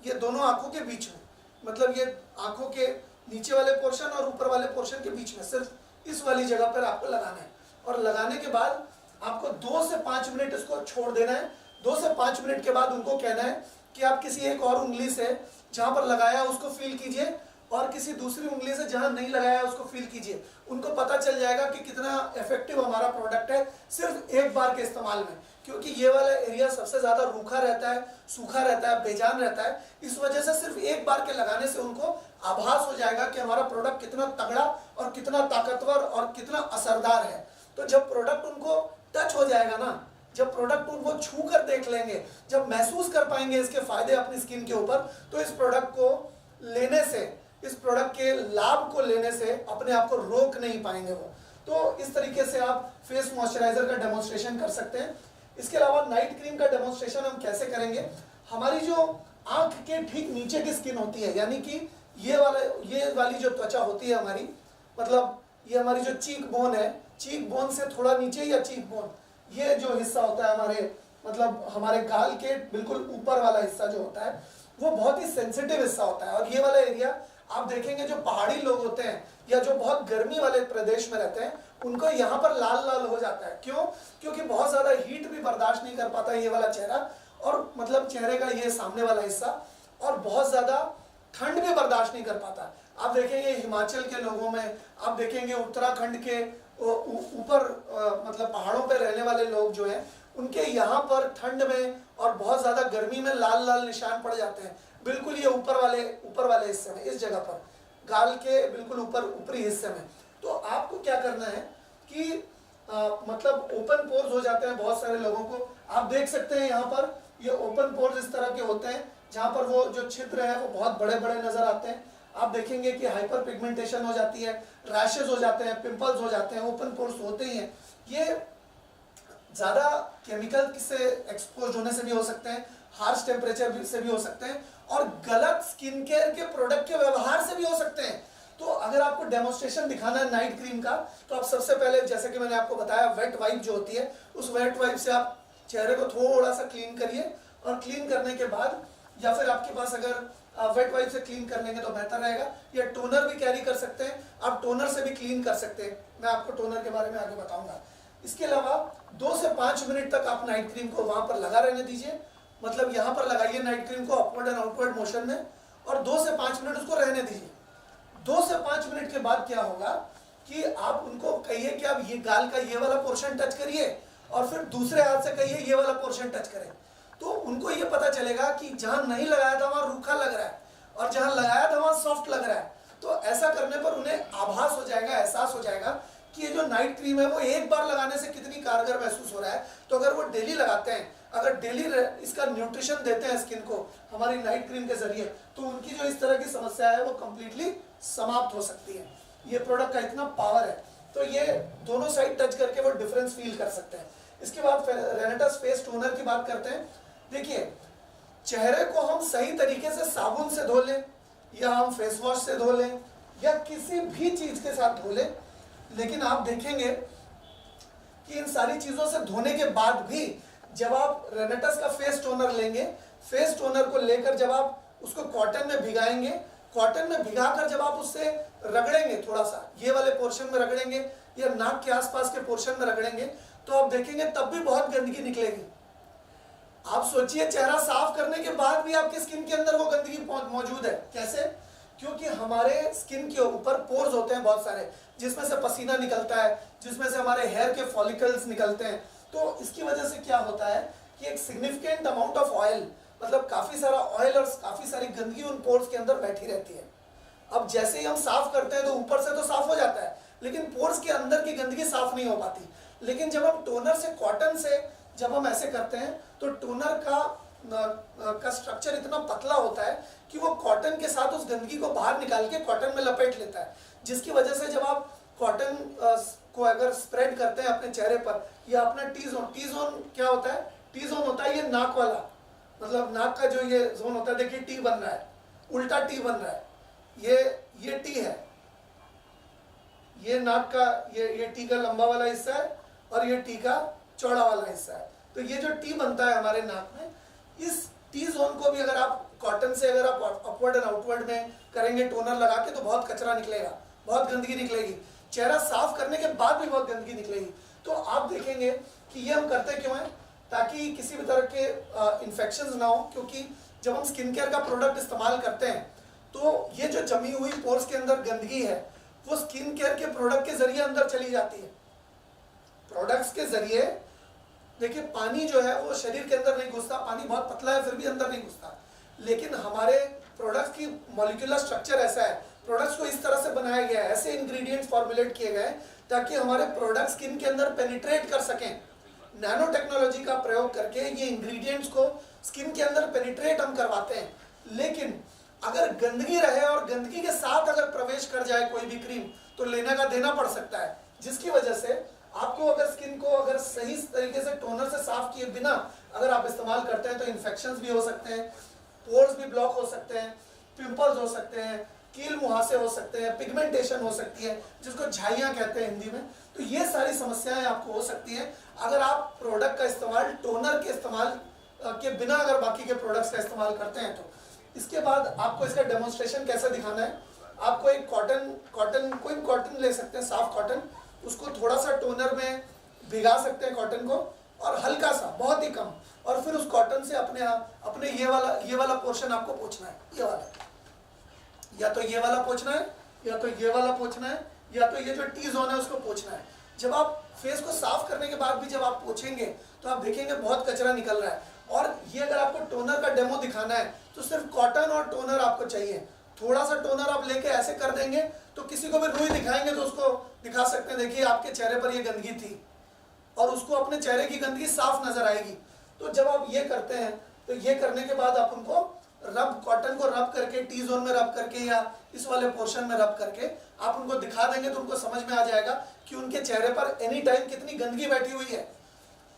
ये दोनों आंखों के बीच में, मतलब ये आंखों के नीचे वाले पोर्शन और ऊपर वाले पोर्शन के बीच में, सिर्फ इस वाली जगह पर आपको लगाना है। और लगाने के बाद आपको 2 से 5 मिनट इसको छोड़ देना है। 2 से 5 मिनट के बाद उनको कहना है कि आप किसी एक और उंगली से जहाँ पर लगाया उसको फील कीजिए, और किसी दूसरी उंगली से जहाँ नहीं लगाया उसको फील कीजिए। उनको पता चल जाएगा कि कितना इफेक्टिव हमारा प्रोडक्ट है सिर्फ एक बार के इस्तेमाल में, क्योंकि ये वाला एरिया सबसे ज़्यादा रूखा रहता है, सूखा रहता है, बेजान रहता है। इस वजह से सिर्फ एक बार के लगाने से उनको आभास हो जाएगा कि हमारा प्रोडक्ट कितना तगड़ा और कितना ताकतवर और कितना असरदार है। तो जब प्रोडक्ट उनको टच हो जाएगा ना, जब प्रोडक्ट उनको छू कर देख लेंगे, जब महसूस कर पाएंगे इसके फायदे अपनी स्किन के ऊपर, तो इस प्रोडक्ट को लेने से, इस प्रोडक्ट के लाभ को लेने से अपने आप को रोक नहीं पाएंगे वो। तो इस तरीके से आप फेस मॉइस्चराइजर का डेमोन्स्ट्रेशन कर सकते हैं। इसके अलावा नाइट क्रीम का डेमोन्स्ट्रेशन हम कैसे करेंगे, हमारी जो आंख के ठीक नीचे की स्किन होती है, यानी कि ये वाली जो त्वचा होती है हमारी, मतलब ये हमारी जो चीक बोन है, चीक बोन से थोड़ा नीचे, या चीक बोन, ये जो हिस्सा होता है हमारे, मतलब हमारे गाल के बिल्कुल ऊपर वाला हिस्सा जो होता है, वो बहुत ही सेंसिटिव हिस्सा होता है। और ये वाला एरिया आप देखेंगे जो पहाड़ी लोग होते हैं या जो बहुत गर्मी वाले प्रदेश में रहते हैं, उनको यहाँ पर लाल लाल हो जाता है। क्यों? क्योंकि बहुत ज़्यादा हीट भी बर्दाश्त नहीं कर पाता ये वाला चेहरा, और मतलब चेहरे का ये सामने वाला हिस्सा, और बहुत ज़्यादा ठंड भी बर्दाश्त नहीं कर पाता। आप देखेंगे हिमाचल के लोगों में, आप देखेंगे उत्तराखंड के ऊपर मतलब पहाड़ों पे रहने वाले लोग जो हैं, उनके यहाँ पर ठंड में और बहुत ज़्यादा गर्मी में लाल लाल निशान पड़ जाते हैं, बिल्कुल ये ऊपर वाले हिस्से में, इस जगह पर गाल के बिल्कुल ऊपरी हिस्से में। तो आपको क्या करना है कि मतलब ओपन पोर्स हो जाते हैं बहुत सारे लोगों को, आप देख सकते हैं यहाँ पर ये ओपन पोर्स इस तरह के होते हैं, जहाँ पर वो जो छिद्र है वो बहुत बड़े बड़े नजर आते हैं। आप देखेंगे कि हाइपर पिगमेंटेशन हो जाती है, रैशेज हो जाते हैं, पिंपल्स हो जाते हैं, ओपन पोर्स होते ही हैं। ये ज़्यादा केमिकल से एक्सपोज होने से भी हो सकते हैं, हार्श टेम्परेचर से भी हो सकते हैं, और गलत स्किन केयर के प्रोडक्ट के व्यवहार से भी हो सकते हैं। तो अगर आपको डेमोन्स्ट्रेशन दिखाना है नाइट क्रीम का, तो आप सबसे पहले, जैसे कि मैंने आपको बताया, वेट वाइप जो होती है, उस वेट वाइप से आप चेहरे को थोड़ा सा क्लीन करिए, और क्लीन करने के बाद, या फिर आपके पास अगर वेट वाइप से क्लीन कर लेंगे तो बेहतर रहेगा, या टोनर भी कैरी कर सकते हैं, आप टोनर से भी क्लीन कर सकते हैं। मैं आपको टोनर के बारे में आगे बताऊंगा। इसके अलावा 2 से 5 मिनट तक आप नाइट क्रीम को वहां पर लगा रहने दीजिए, मतलब यहाँ पर लगाइए नाइट क्रीम को अपवर्ड एंड आउटवर्ड मोशन में, और 2 से 5 मिनट उसको रहने दीजिए। 2 से 5 मिनट के बाद क्या होगा कि आप उनको कहिए कि आप ये गाल का ये वाला पोर्शन टच करिए, और फिर दूसरे हाथ से कहिए ये वाला पोर्शन टच करें। तो उनको ये पता चलेगा कि जहां नहीं लगाया था वहां रूखा लग रहा है, और जहां लगाया था वहां सॉफ्ट लग रहा है। तो ऐसा करने पर उन्हें आभास हो जाएगा, एहसास हो जाएगा कि ये जो नाइट क्रीम है वो एक बार लगाने से कितनी कारगर महसूस हो रहा है। तो अगर वो डेली लगाते हैं, अगर डेली इसका न्यूट्रिशन देते हैं स्किन को हमारी नाइट क्रीम के जरिए, तो उनकी जो इस तरह की समस्या है वो कंप्लीटली समाप्त हो सकती है। ये प्रोडक्ट का इतना पावर है, तो ये दोनों साइड टच करके वो डिफरेंस फील कर सकते हैं। इसके बाद रेनेटस फेस टोनर की बात करते हैं। देखिए, चेहरे को हम सही तरीके से साबुन से धो लें, या हम फेस वॉश से धो लें, या किसी भी चीज के साथ धो लें, लेकिन आप देखेंगे कि इन सारी चीजों से धोने के बाद भी जब आप रेनेटस का फेस टोनर लेंगे, फेस टोनर को लेकर जब आप उसको कॉटन में भिगाएंगे। कॉटन में भिगाकर जब आप उससे रगड़ेंगे, थोड़ा सा ये वाले पोर्शन में रगड़ेंगे या नाक के आसपास के पोर्शन में रगड़ेंगे, तो आप देखेंगे तब भी बहुत गंदगी निकलेगी। आप सोचिए, चेहरा साफ करने के बाद भी आपके स्किन के अंदर वो गंदगी मौजूद है। कैसे? क्योंकि हमारे स्किन के ऊपर पोर्स होते हैं बहुत सारे, जिसमें से पसीना निकलता है, जिसमें से हमारे हेयर के फॉलिकल्स निकलते हैं। तो इसकी वजह से क्या होता है कि एक सिग्निफिकेंट अमाउंट ऑफ ऑयल, मतलब काफी सारा ऑयल और काफी सारी गंदगी उन पोर्स के अंदर बैठी रहती है। अब जैसे ही हम साफ करते हैं तो ऊपर से तो साफ हो जाता है, लेकिन पोर्स के अंदर की गंदगी साफ नहीं हो पाती। लेकिन जब हम टोनर से, कॉटन से जब हम ऐसे करते हैं तो टोनर का स्ट्रक्चर इतना पतला होता है कि वो कॉटन के साथ उस गंदगी को बाहर निकाल के कॉटन में लपेट लेता है, जिसकी वजह से जब आप कॉटन को अगर स्प्रेड करते हैं अपने चेहरे पर या अपना टी जोन क्या होता है? टी जोन होता है ये नाक वाला, मतलब नाक का जो ये जोन होता है, देखिए टी बन रहा है, उल्टा टी बन रहा है, ये टी है, ये नाक का ये टी का लंबा वाला हिस्सा है और ये टी का चौड़ा वाला हिस्सा है। तो ये जो टी बनता है हमारे नाक में, इस टी जोन को भी अगर आप कॉटन से अगर आप अपवर्ड एंड आउटवर्ड में करेंगे टोनर लगा के, तो बहुत कचरा निकलेगा, बहुत गंदगी निकलेगी, चेहरा साफ करने के बाद भी बहुत गंदगी निकलेगी। तो आप देखेंगे कि ये हम करते क्यों हैं? ताकि किसी भी तरह के इन्फेक्शंस ना हो, क्योंकि जब हम स्किन केयर का प्रोडक्ट इस्तेमाल करते हैं तो ये जो जमी हुई पोर्स के अंदर गंदगी है वो स्किन केयर के प्रोडक्ट के जरिए अंदर चली जाती है। प्रोडक्ट्स के जरिए, देखिए पानी जो है वो शरीर के अंदर नहीं घुसता, पानी बहुत पतला है फिर भी अंदर नहीं घुसता, लेकिन हमारे प्रोडक्ट्स की मॉलिक्यूलर स्ट्रक्चर ऐसा है, प्रोडक्ट्स को इस तरह से बनाया गया है, ऐसे इंग्रेडिएंट्स फॉर्मुलेट किए गए ताकि हमारे प्रोडक्ट स्किन के अंदर पेनिट्रेट कर सकें। नैनो टेक्नोलॉजी का प्रयोग करके ये इंग्रेडिएंट्स को स्किन के अंदर पेनिट्रेट हम करवाते हैं। लेकिन अगर गंदगी रहे और गंदगी के साथ अगर प्रवेश कर जाए कोई भी क्रीम, तो लेने का देना पड़ सकता है, जिसकी वजह से आपको अगर स्किन को अगर सही तरीके से टोनर से साफ किए बिना अगर आप इस्तेमाल करते हैं तो इन्फेक्शंस भी हो सकते हैं, पोर्स भी ब्लॉक हो सकते हैं, पिंपल्स हो सकते हैं, कील मुहासे हो सकते हैं, पिगमेंटेशन हो सकती है, जिसको झाइयाँ कहते हैं हिंदी में। तो ये सारी समस्याएं आपको हो सकती हैं अगर आप प्रोडक्ट का इस्तेमाल टोनर के इस्तेमाल के बिना अगर बाकी के प्रोडक्ट्स का इस्तेमाल करते हैं। तो इसके बाद आपको इसका डेमोन्स्ट्रेशन कैसे दिखाना है, आपको एक कोई कॉटन ले सकते हैं, साफ कॉटन, उसको थोड़ा सा टोनर में भिगा सकते हैं कॉटन को, और हल्का सा, बहुत ही कम, और फिर उस कॉटन से अपने ये वाला पोर्शन आपको पोंछना है, ये वाला, या तो ये वाला पोंछना है, या तो ये वाला पोंछना है, या तो ये जो टी जोन है उसको पोंछना है। जब आप फेस को साफ करने के बाद भी जब आप पोंछेंगे तो आप देखेंगे बहुत कचरा निकल रहा है। और ये अगर आपको टोनर का डेमो दिखाना है तो सिर्फ कॉटन और टोनर आपको चाहिए। थोड़ा सा टोनर आप लेके ऐसे कर देंगे तो किसी को भी रुई दिखाएंगे तो उसको दिखा सकते हैं, देखिए आपके चेहरे पर ये गंदगी थी, और उसको अपने चेहरे की गंदगी साफ नजर आएगी। तो जब आप ये करते हैं तो ये करने के बाद आप उनको कॉटन को रब करके, टी जोन में रब करके या इस वाले पोर्शन में रब करके आप उनको दिखा देंगे तो उनको समझ में आ जाएगा कि उनके चेहरे पर एनी टाइम कितनी गंदगी बैठी हुई है।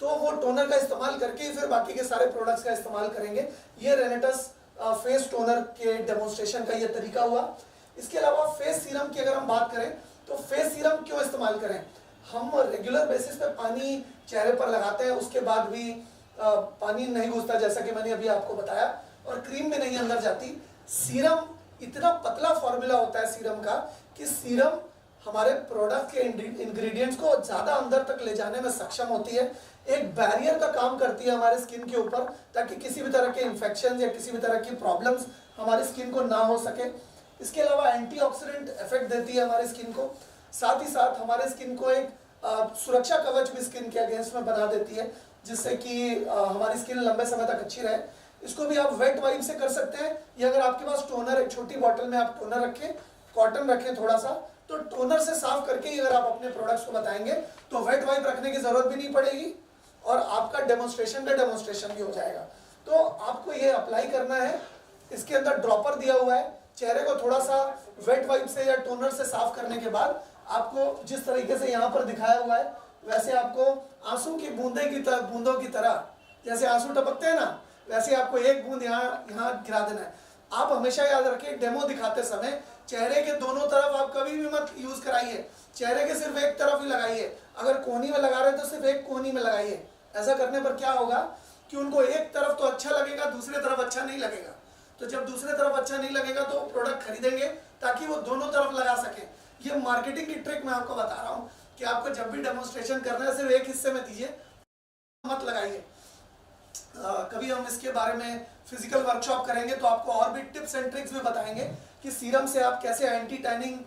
तो वो टोनर का इस्तेमाल करके ही फिर बाकी के सारे प्रोडक्ट्स का इस्तेमाल करेंगे। ये रेनेटस फेस टोनर के डेमोन्स्ट्रेशन का ये तरीका हुआ। इसके अलावा फेस सीरम की अगर हम बात करें तो फेस सीरम क्यों इस्तेमाल करें? हम रेगुलर बेसिस पे पानी चेहरे पर लगाते हैं, उसके बाद भी पानी नहीं घुसता जैसा कि मैंने अभी आपको बताया, और क्रीम भी नहीं अंदर जाती। सीरम इतना पतला फॉर्मूला होता है सीरम का कि सीरम हमारे प्रोडक्ट के इंग्रेडिएंट्स को ज़्यादा अंदर तक ले जाने में सक्षम होती है, एक बैरियर का काम करती है हमारे स्किन के ऊपर, ताकि किसी भी तरह के इन्फेक्शन या किसी भी तरह की प्रॉब्लम्स हमारी स्किन को ना हो सके। इसके अलावा एंटीऑक्सीडेंट इफेक्ट देती है हमारी स्किन को, साथ ही साथ हमारे स्किन को एक सुरक्षा कवच भी स्किन के अगेंस्ट में बना देती है, जिससे कि हमारी स्किन लंबे समय तक अच्छी रहे। इसको भी आप वेट वाइप से कर सकते हैं, या अगर आपके पास टोनर, एक छोटी बॉटल में आप टोनर रखें, कॉटन रखें थोड़ा सा, तो टोनर से साफ करके ही अगर आप अपने प्रोडक्ट्स को बताएंगे तो वेट वाइप रखने की जरूरत भी नहीं पड़ेगी, और आपका डेमोन्स्ट्रेशन भी हो जाएगा। तो आपको ये अप्लाई करना है। इसके अंदर ड्रॉपर दिया हुआ है, चेहरे को थोड़ा सा वेट वाइप से या टोनर से साफ करने के बाद आपको जिस तरीके से यहाँ पर दिखाया हुआ है वैसे आपको आंसू की बूंदों की तरह जैसे आंसू टपकते हैं ना, वैसे आपको एक बूंद यहाँ गिरा देना है। आप हमेशा याद रखिए, डेमो दिखाते समय चेहरे के दोनों तरफ आप कभी भी मत यूज कराइए, चेहरे के सिर्फ एक तरफ ही लगाइए। अगर कोहनी में लगा रहे हैं तो सिर्फ एक कोहनी में लगाइए। ऐसा करने पर क्या होगा कि उनको एक तरफ तो अच्छा लगेगा, दूसरी तरफ अच्छा नहीं लगेगा। तो जब दूसरे तरफ अच्छा नहीं लगेगा तो प्रोडक्ट खरीदेंगे ताकि वो दोनों तरफ लगा सके। ये मार्केटिंग की ट्रिक मैं आपको बता रहा हूँ कि आपको जब भी डेमोन्स्ट्रेशन करना है सिर्फ एक हिस्से में दीजिए, मत लगाइए। कभी हम इसके बारे में फिजिकल वर्कशॉप करेंगे तो आपको और भी टिप्स एंड ट्रिक्स भी बताएंगे कि सीरम से आप कैसे एंटी टैनिंग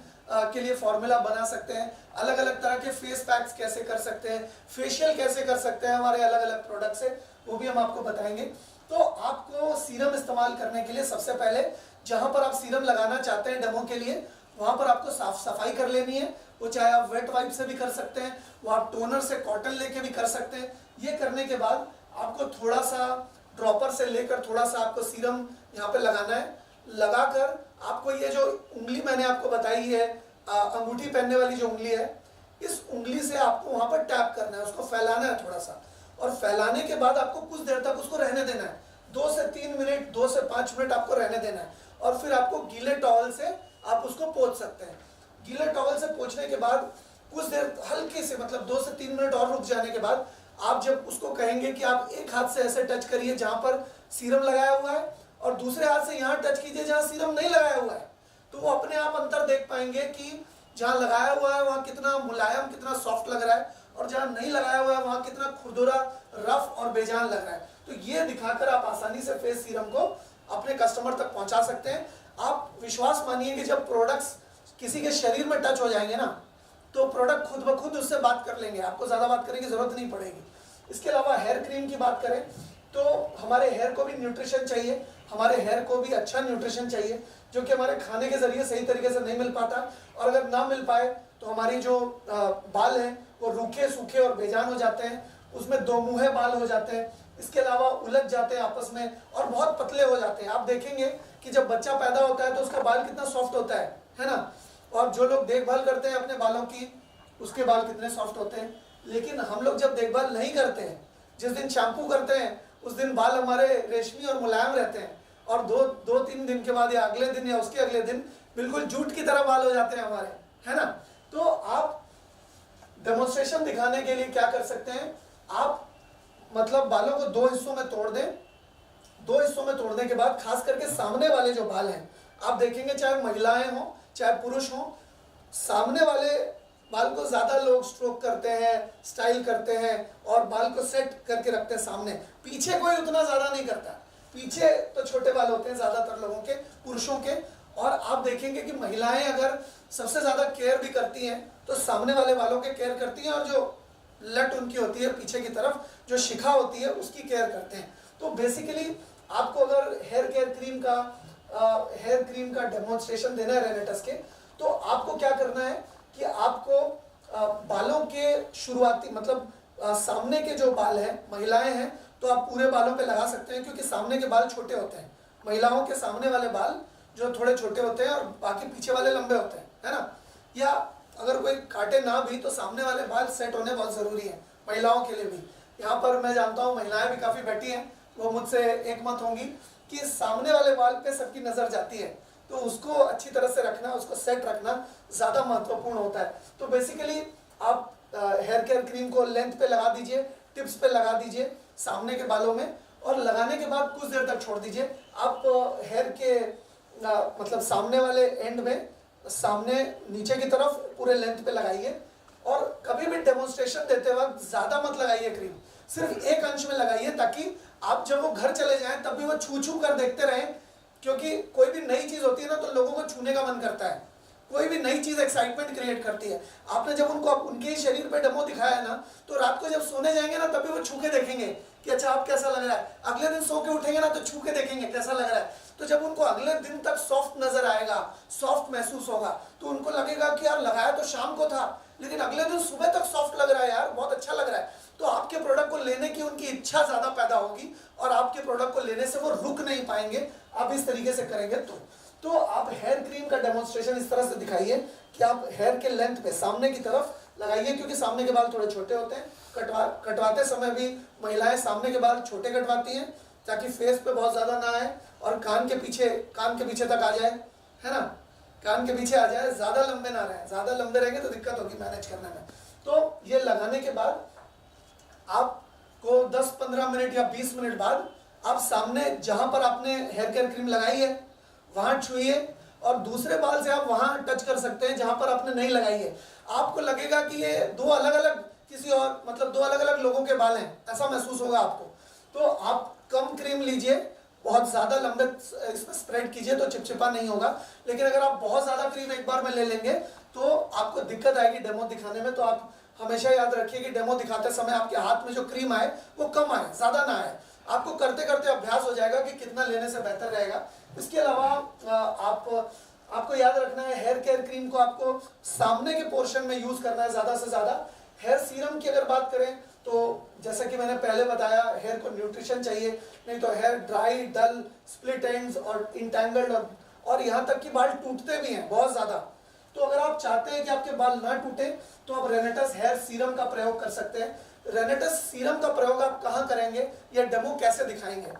के लिए फॉर्मूला बना सकते हैं, अलग अलग तरह के फेस पैक्स कैसे कर सकते हैं, फेशियल कैसे कर सकते हैं हमारे अलग अलग प्रोडक्ट से, वो भी हम आपको बताएंगे। तो आपको सीरम इस्तेमाल करने के लिए सबसे पहले जहां पर आप सीरम लगाना चाहते हैं डेमो के लिए, वहां पर आपको साफ सफाई कर लेनी है। वो चाहे आप वेट वाइप से भी कर सकते हैं, वो आप टोनर से कॉटन लेके भी कर सकते हैं। ये करने के बाद आपको थोड़ा सा ड्रॉपर से लेकर थोड़ा सा आपको सीरम यहाँ पे लगाना है। लगाकर आपको ये जो उंगली मैंने आपको बताई है, अंगूठी पहनने वाली जो उंगली है, इस उंगली से आपको वहां पर टैप करना है, उसको फैलाना है थोड़ा सा, और फैलाने के बाद आपको कुछ देर तक उसको रहने देना है, 2 से 3 मिनट, 2 से 5 मिनट आपको रहने देना है। और फिर आपको गीले टॉवल से आप उसको पोंछ सकते हैं। गीले टॉवल से पोंछने के बाद कुछ देर हल्के से, मतलब 2 से 3 मिनट और रुक जाने के बाद आप जब उसको कहेंगे कि आप एक हाथ से ऐसे टच करिए जहां पर सीरम लगाया हुआ है, और दूसरे हाथ से यहाँ टच कीजिए जहां सीरम नहीं लगाया हुआ है, तो वो अपने आप अंतर देख पाएंगे कि जहां लगाया हुआ है वहां कितना मुलायम, कितना सॉफ्ट लग रहा है, और जहां नहीं लगाया हुआ है वहां कितना खुरदुरा, रफ और बेजान लग रहा है। तो ये दिखाकर आप आसानी से फेस सीरम को अपने कस्टमर तक पहुंचा सकते हैं। आप विश्वास मानिए कि जब प्रोडक्ट्स किसी के शरीर में टच हो जाएंगे ना, तो प्रोडक्ट खुद ब खुद उससे बात कर लेंगे, आपको ज़्यादा बात करने की ज़रूरत नहीं पड़ेगी। इसके अलावा हेयर क्रीम की बात करें तो हमारे हेयर को भी न्यूट्रिशन चाहिए, हमारे हेयर को भी अच्छा न्यूट्रिशन चाहिए, जो कि हमारे खाने के ज़रिए सही तरीके से नहीं मिल पाता। और अगर ना मिल पाए तो हमारी जो बाल हैं वो रूखे सूखे और बेजान हो जाते हैं, उसमें दो मुँहे बाल हो जाते हैं। इसके अलावा उलझ जाते हैं आपस में और बहुत पतले हो जाते हैं। आप देखेंगे कि जब बच्चा पैदा होता है तो उसका बाल कितना सॉफ्ट होता है ना। और जो लोग देखभाल करते हैं अपने बालों की, उसके बाल कितने सॉफ्ट होते हैं। लेकिन हम लोग जब देखभाल नहीं करते हैं, जिस दिन शैम्पू करते हैं उस दिन बाल हमारे रेशमी और मुलायम रहते हैं, और दो तीन दिन के बाद या अगले दिन या उसके अगले दिन बिल्कुल जूट की तरह बाल हो जाते हैं हमारे, है ना। तो आप डेमोन्स्ट्रेशन दिखाने के लिए क्या कर सकते हैं, आप मतलब बालों को 2 हिस्सों में तोड़ दें। 2 हिस्सों में तोड़ने के बाद खास करके सामने वाले जो बाल हैं, आप देखेंगे चाहे महिलाएं हों चाहे पुरुष हों, सामने वाले बाल को ज़्यादा लोग स्ट्रोक करते हैं, स्टाइल करते हैं और बाल को सेट करके रखते हैं सामने। पीछे कोई उतना ज़्यादा नहीं करता, पीछे तो छोटे बाल होते हैं ज़्यादातर लोगों के, पुरुषों के। और आप देखेंगे कि महिलाएं अगर सबसे ज़्यादा केयर भी करती हैं तो सामने वाले बालों के केयर करती हैं, और जो लट उनकी होती है पीछे की तरफ, जो शिखा होती है उसकी केयर करते हैं। तो बेसिकली आपको अगर हेयर क्रीम का डेमोन्स्ट्रेशन देना है रेनेटस के, तो आपको क्या करना है कि आपको बालों के शुरुआती मतलब सामने के जो बाल हैं, महिलाएं हैं तो आप पूरे बालों पे लगा सकते हैं, क्योंकि सामने के बाल छोटे होते हैं। महिलाओं के सामने वाले बाल जो थोड़े छोटे होते हैं और बाकी पीछे वाले लंबे होते हैं, है ना। या अगर कोई काटे ना भी तो सामने वाले बाल सेट होने बहुत ज़रूरी है महिलाओं के लिए भी। यहाँ पर मैं जानता हूँ महिलाएं भी काफ़ी बैठी हैं, वो मुझसे एक मत होंगी कि सामने वाले बाल पे सबकी नज़र जाती है, तो उसको अच्छी तरह से रखना, उसको सेट रखना ज़्यादा महत्वपूर्ण होता है। तो बेसिकली आप हेयर केयर क्रीम को लेंथ पे लगा दीजिए, टिप्स पे लगा दीजिए सामने के बालों में, और लगाने के बाद कुछ देर तक छोड़ दीजिए। आप हेयर के मतलब सामने वाले एंड में, सामने नीचे की तरफ पूरे लेंथ पे लगाइए। और कभी भी डेमोन्स्ट्रेशन देते वक्त ज़्यादा मत लगाइए क्रीम, सिर्फ एक अंश में लगाइए, ताकि आप जब वो घर चले जाएं तब भी वो छू छू कर देखते रहें। क्योंकि कोई भी नई चीज़ होती है ना तो लोगों को छूने का मन करता है, कोई भी नई चीज़ एक्साइटमेंट क्रिएट करती है। आपने जब उनको उनके ही शरीर पे डेमो दिखाया है ना, तो रात को जब सोने जाएंगे ना तभी वो छू के देखेंगे कि अच्छा आप कैसा लग रहा है। अगले दिन सो के उठेंगे ना तो छू के देखेंगे कैसा लग रहा है। तो जब उनको अगले दिन तक सॉफ्ट नजर आएगा, सॉफ्ट महसूस होगा, तो उनको लगेगा कि यार लगाया तो शाम को था लेकिन अगले दिन सुबह तक सॉफ्ट लग रहा है, यार बहुत अच्छा लग रहा है। तो आपके प्रोडक्ट को लेने की उनकी इच्छा ज़्यादा पैदा होगी और आपके प्रोडक्ट को लेने से वो रुक नहीं पाएंगे, आप इस तरीके से करेंगे। तो आप हेयर क्रीम का डेमोन्स्ट्रेशन इस तरह से दिखाइए कि आप हेयर के लेंथ पे सामने की तरफ लगाइए, क्योंकि सामने के बाल थोड़े छोटे होते हैं। कटवाते समय भी महिलाएं सामने के बाल छोटे कटवाती हैं ताकि फेस पे बहुत ज़्यादा ना आए और कान के पीछे तक आ जाए, है ना, कान के पीछे आ जाए, ज़्यादा लंबे ना रहें। ज़्यादा लंबे रहेंगे तो दिक्कत होगी मैनेज करने में। तो ये लगाने के बाद आपको 10-15 मिनट या 20 मिनट बाद आप सामने जहां पर आपने हेयर केयर क्रीम लगाई है वहां छुइए, और दूसरे बाल से आप वहां टच कर सकते हैं जहां पर आपने नहीं लगाई है। आपको लगेगा कि ये दो अलग अलग किसी और मतलब दो अलग अलग लोगों के बाल हैं, ऐसा महसूस होगा आपको। तो आप कम क्रीम लीजिए, बहुत ज़्यादा लंबे इसमें स्प्रेड कीजिए तो चिपचिपा नहीं होगा। लेकिन अगर आप बहुत ज़्यादा क्रीम एक बार में ले लेंगे तो आपको दिक्कत आएगी डेमो दिखाने में। तो आप हमेशा याद रखिए कि डेमो दिखाते समय आपके हाथ में जो क्रीम आए वो कम आए, ज़्यादा ना आए। आपको करते करते अभ्यास हो जाएगा कि कितना लेने से बेहतर रहेगा। इसके अलावा आपको याद रखना है, हेयर केयर क्रीम को आपको सामने के पोर्शन में यूज़ करना है ज़्यादा से ज़्यादा। हेयर सीरम की अगर बात करें तो जैसा कि मैंने पहले बताया, हेयर को न्यूट्रिशन चाहिए, नहीं तो हेयर ड्राई, डल, स्प्लिट एंड्स और इंटैंगल्ड और यहाँ तक कि बाल टूटते भी हैं बहुत ज़्यादा। तो अगर आप चाहते हैं कि आपके बाल ना टूटे तो आप रेनेटस हेयर सीरम का प्रयोग कर सकते हैं। रेनेटस सीरम का प्रयोग आप कहाँ करेंगे या डेमो कैसे दिखाएंगे?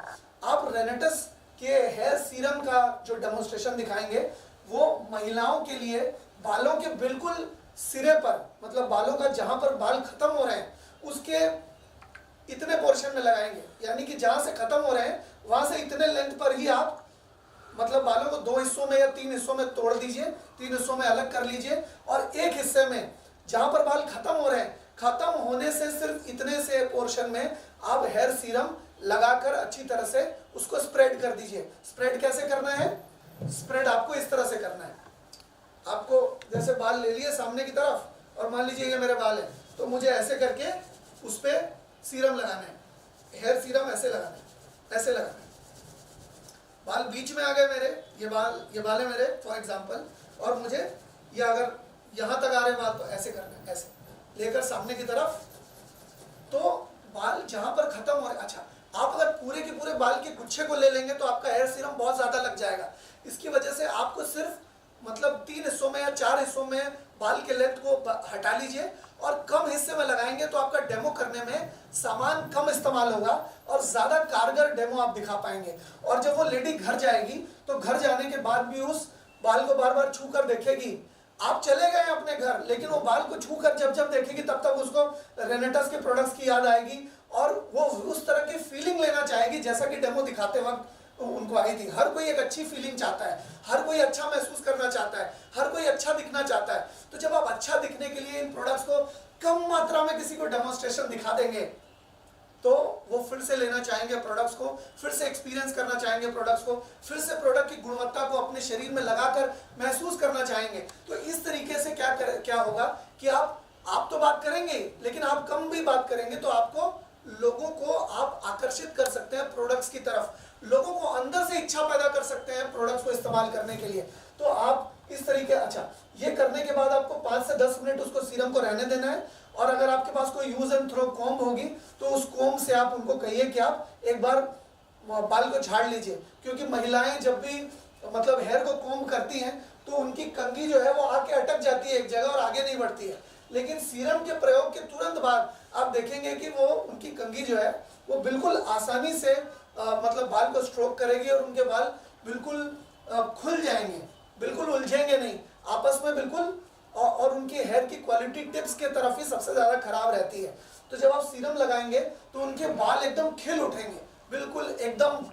आप रेनेटस के हेयर सीरम का जो डेमोन्स्ट्रेशन दिखाएंगे वो महिलाओं के लिए बालों के बिल्कुल सिरे पर, मतलब बालों का जहां पर बाल खत्म हो रहे हैं उसके इतने पोर्शन में लगाएंगे, यानी कि जहां से खत्म हो रहे हैं वहां से इतने लेंथ पर ही आप मतलब बालों को 2 हिस्सों में या 3 हिस्सों में तोड़ दीजिए, 3 हिस्सों में अलग कर लीजिए, और एक हिस्से में जहां पर बाल खत्म हो रहे हैं, खत्म होने से सिर्फ इतने से पोर्शन में आप हेयर सीरम लगाकर अच्छी तरह से उसको स्प्रेड कर दीजिए। स्प्रेड कैसे करना है? स्प्रेड आपको इस तरह से करना है। आपको जैसे बाल ले लिए सामने की तरफ और मान लीजिए ये मेरे बाल है, तो मुझे ऐसे करके उस पर सीरम लगाना है, हेयर सीरम ऐसे लगाना है, ऐसे लगाना है। बाल बीच में आ गए मेरे, ये बाल है मेरे फॉर एग्जांपल, और मुझे ये अगर यहाँ तक आ रहे बाल तो ऐसे करना है, ऐसे लेकर सामने की तरफ। तो बाल जहाँ पर खत्म हो रहे, अच्छा आप अगर पूरे के पूरे बाल के गुच्छे को ले लेंगे तो आपका हेयर सीरम बहुत ज़्यादा लग जाएगा। इसकी वजह से आपको सिर्फ मतलब 3 हिस्सों में या 4 हिस्सों में बाल के लेंथ को हटा लीजिए और कम हिस्से में लगाएंगे तो आपका डेमो करने में सामान कम इस्तेमाल होगा और ज़्यादा कारगर डेमो आप दिखा पाएंगे। और जब वो लेडी घर जाएगी तो घर जाने के बाद भी उस बाल को बार बार छू कर देखेगी। आप चले गए अपने घर, लेकिन वो बाल को छू कर जब जब देखेगी तब तक उसको रेनेटस के प्रोडक्ट्स की याद आएगी और वो उस तरह की फीलिंग लेना चाहेगी जैसा कि डेमो दिखाते वक्त उनको आई थी। हर कोई एक अच्छी फीलिंग चाहता है, हर कोई अच्छा महसूस करना चाहता है, हर कोई अच्छा दिखना चाहता है। तो जब आप अच्छा दिखने के लिए इन प्रोडक्ट्स को कम मात्रा में किसी को डेमोन्स्ट्रेशन दिखा देंगे तो वो फिर से लेना चाहेंगे प्रोडक्ट्स को, फिर से एक्सपीरियंस करना चाहेंगे प्रोडक्ट्स को, फिर से प्रोडक्ट की गुणवत्ता को अपने शरीर में लगाकर महसूस करना चाहेंगे। तो इस तरीके से क्या होगा कि आप तो बात करेंगे लेकिन आप कम भी बात करेंगे तो आपको लोगों को आप आकर्षित कर सकते हैं प्रोडक्ट्स की तरफ, लोगों को अंदर से इच्छा पैदा कर सकते हैं प्रोडक्ट्स को इस्तेमाल करने के लिए। तो आप इस तरीके, अच्छा ये करने के बाद आपको 5 से 10 मिनट उसको सीरम को रहने देना है। और अगर आपके पास कोई यूज एंड थ्रो कॉम्ब होगी तो उस कॉम्ब से आप उनको कहिए कि आप एक बार बाल को झाड़ लीजिए, क्योंकि महिलाएं जब भी मतलब हेयर को कॉम्ब करती हैं तो उनकी कंघी जो है वो आके अटक जाती है एक जगह और आगे नहीं बढ़ती है। लेकिन सीरम के प्रयोग के तुरंत बाद आप देखेंगे कि वो उनकी कंघी जो है वो बिल्कुल आसानी से मतलब बाल को स्ट्रोक करेगी और उनके बाल बिल्कुल खुल जाएंगे, बिल्कुल उलझेंगे नहीं आपस में बिल्कुल। और उनकी हेयर की क्वालिटी टिप्स के तरफ ही सबसे ज़्यादा खराब रहती है। तो जब आप सीरम लगाएंगे तो उनके बाल एकदम खिल उठेंगे, बिल्कुल एकदम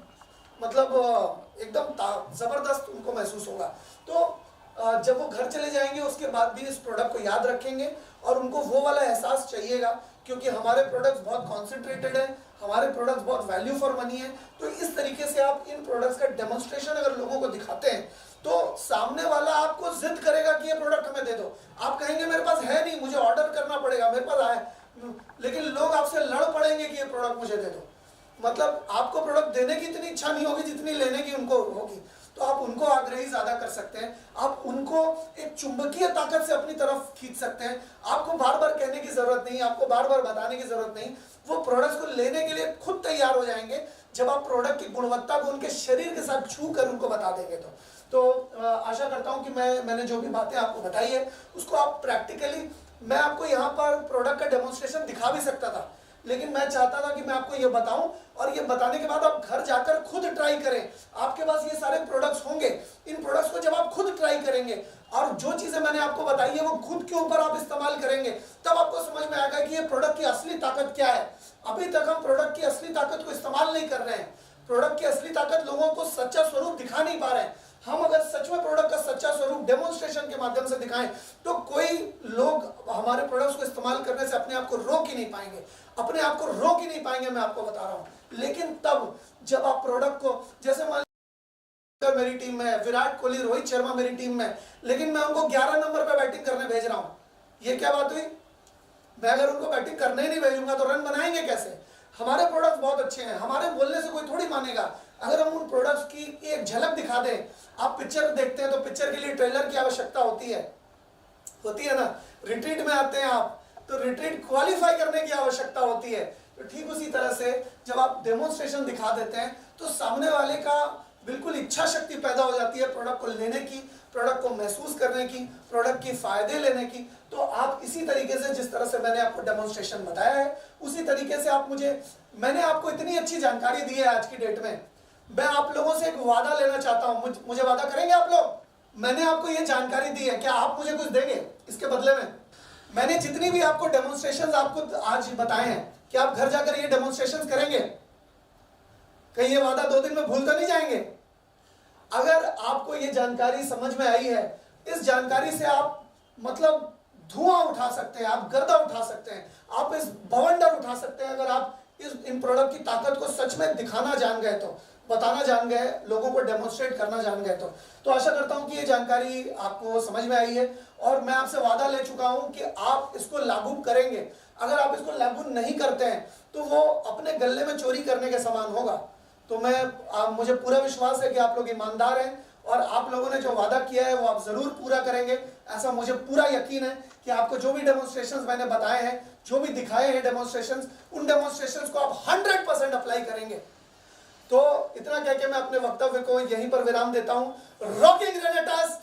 मतलब एकदम ज़बरदस्त उनको महसूस होगा। तो जब वो घर चले जाएंगे उसके बाद भी इस प्रोडक्ट को याद रखेंगे और उनको वो वाला एहसास चाहिएगा, क्योंकि हमारे प्रोडक्ट्स बहुत कॉन्सेंट्रेटेड हैं, हमारे प्रोडक्ट्स बहुत वैल्यू फॉर मनी है। तो इस तरीके से आप इन प्रोडक्ट्स का डेमोन्स्ट्रेशन अगर लोगों को दिखाते हैं तो सामने वाला आपको जिद करेगा कि ये प्रोडक्ट हमें दे दो। आप कहेंगे मेरे पास है नहीं, मुझे ऑर्डर करना पड़ेगा, मेरे पास आए, लेकिन लोग आपसे लड़ पड़ेंगे कि ये प्रोडक्ट मुझे दे दो। मतलब आपको प्रोडक्ट देने की इतनी इच्छा नहीं होगी जितनी लेने की उनको होगी। तो आप उनको आग्रही ज़्यादा कर सकते हैं, आप उनको एक चुंबकीय ताकत से अपनी तरफ खींच सकते हैं। आपको बार बार कहने की ज़रूरत नहीं, आपको बार बार बताने की ज़रूरत नहीं, वो प्रोडक्ट्स को लेने के लिए खुद तैयार हो जाएंगे जब आप प्रोडक्ट की गुणवत्ता को उनके शरीर के साथ छू कर उनको बता देंगे। तो आशा करता हूं कि मैंने जो भी बातें आपको बताई है उसको आप प्रैक्टिकली, मैं आपको यहाँ पर प्रोडक्ट का डेमोन्स्ट्रेशन दिखा भी सकता था, लेकिन मैं चाहता था कि मैं आपको ये बताऊं और ये बताने के बाद आप घर जाकर खुद ट्राई करें। आपके पास ये सारे प्रोडक्ट्स होंगे, इन प्रोडक्ट्स को जब आप खुद ट्राई करेंगे और जो चीज़ें मैंने आपको बताई है वो खुद के ऊपर आप इस्तेमाल करेंगे, तब आपको समझ में आएगा कि ये प्रोडक्ट की असली ताकत क्या है। अभी तक हम प्रोडक्ट की असली ताकत को इस्तेमाल नहीं कर रहे हैं। प्रोडक्ट की असली ताकत लोगों को सच्चा स्वरूप दिखा नहीं पा रहे हैं। हम अगर सच में प्रोडक्ट का सच्चा स्वरूप डेमोन्स्ट्रेशन के माध्यम से दिखाएं तो कोई लोग हमारे प्रोडक्ट्स को इस्तेमाल करने से अपने आप को रोक ही नहीं पाएंगे, अपने आप को रोक ही नहीं पाएंगे, मैं आपको बता रहा हूं। लेकिन तब जब आप प्रोडक्ट को, जैसे मान मेरी टीम में है, विराट कोहली, रोहित शर्मा मेरी टीम में, लेकिन मैं उनको 11 नंबर पे बैटिंग करने भेज रहा हूं, ये क्या बात हुई? मैं अगर उनको बैटिंग करने ही नहीं भेजूंगा तो रन बनाएंगे कैसे? हमारे प्रोडक्ट्स बहुत अच्छे हैं, हमारे बोलने से कोई थोड़ी मानेगा। अगर हम उन प्रोडक्ट्स की एक झलक दिखा दें, आप पिक्चर देखते हैं तो पिक्चर के लिए ट्रेलर की आवश्यकता होती है ना। रिट्रीट में आते हैं आप तो रिट्रीट क्वालिफाई करने की आवश्यकता होती है। तो ठीक उसी तरह से जब आप डेमोन्स्ट्रेशन दिखा देते हैं तो सामने वाले का बिल्कुल इच्छा शक्ति पैदा हो जाती है प्रोडक्ट को लेने की, प्रोडक्ट को महसूस करने की, प्रोडक्ट की फायदे लेने की। तो आप इसी तरीके से, जिस तरह से मैंने आपको डेमोन्स्ट्रेशन बताया है, उसी तरीके से आप मैंने आपको इतनी अच्छी जानकारी दी है आज की डेट में। मैं आप लोगों से एक वादा लेना चाहता हूं, मुझे वादा करेंगे आप लोग? मैंने आपको ये जानकारी दी है, क्या आप मुझे कुछ देंगे इसके बदले में? मैंने जितनी भी आपको डेमोन्स्ट्रेशन आपको आज बताए हैं, क्या आप घर जाकर ये डेमोन्स्ट्रेशन करेंगे? कहीं ये वादा 2 दिन में भूल तो नहीं जाएंगे? अगर आपको ये जानकारी समझ में आई है, इस जानकारी से आप मतलब धुआं उठा सकते हैं, आप गर्दा उठा सकते हैं, आप इस बवंडर उठा सकते हैं। अगर आप इन प्रोडक्ट की ताकत को सच में दिखाना जान गए, तो बताना जान गए, लोगों को डेमोन्स्ट्रेट करना जान गए, तो आशा करता हूं कि ये जानकारी आपको समझ में आई है और मैं आपसे वादा ले चुका हूं कि आप इसको लागू करेंगे। अगर आप इसको लागू नहीं करते हैं तो वो अपने गले में चोरी करने के समान होगा। तो मुझे पूरा विश्वास है कि आप लोग ईमानदार हैं और आप लोगों ने जो वादा किया है वो आप जरूर पूरा करेंगे, ऐसा मुझे पूरा यकीन है कि आपको जो भी डेमोन्स्ट्रेशंस मैंने बताए हैं, जो भी दिखाए हैं डेमोन्स्ट्रेशंस, उन डेमोन्स्ट्रेशंस को आप 100% अप्लाई करेंगे। तो इतना कह के मैं अपने वक्तव्य को यहीं पर विराम देता हूं। रॉकिंग रेनेटास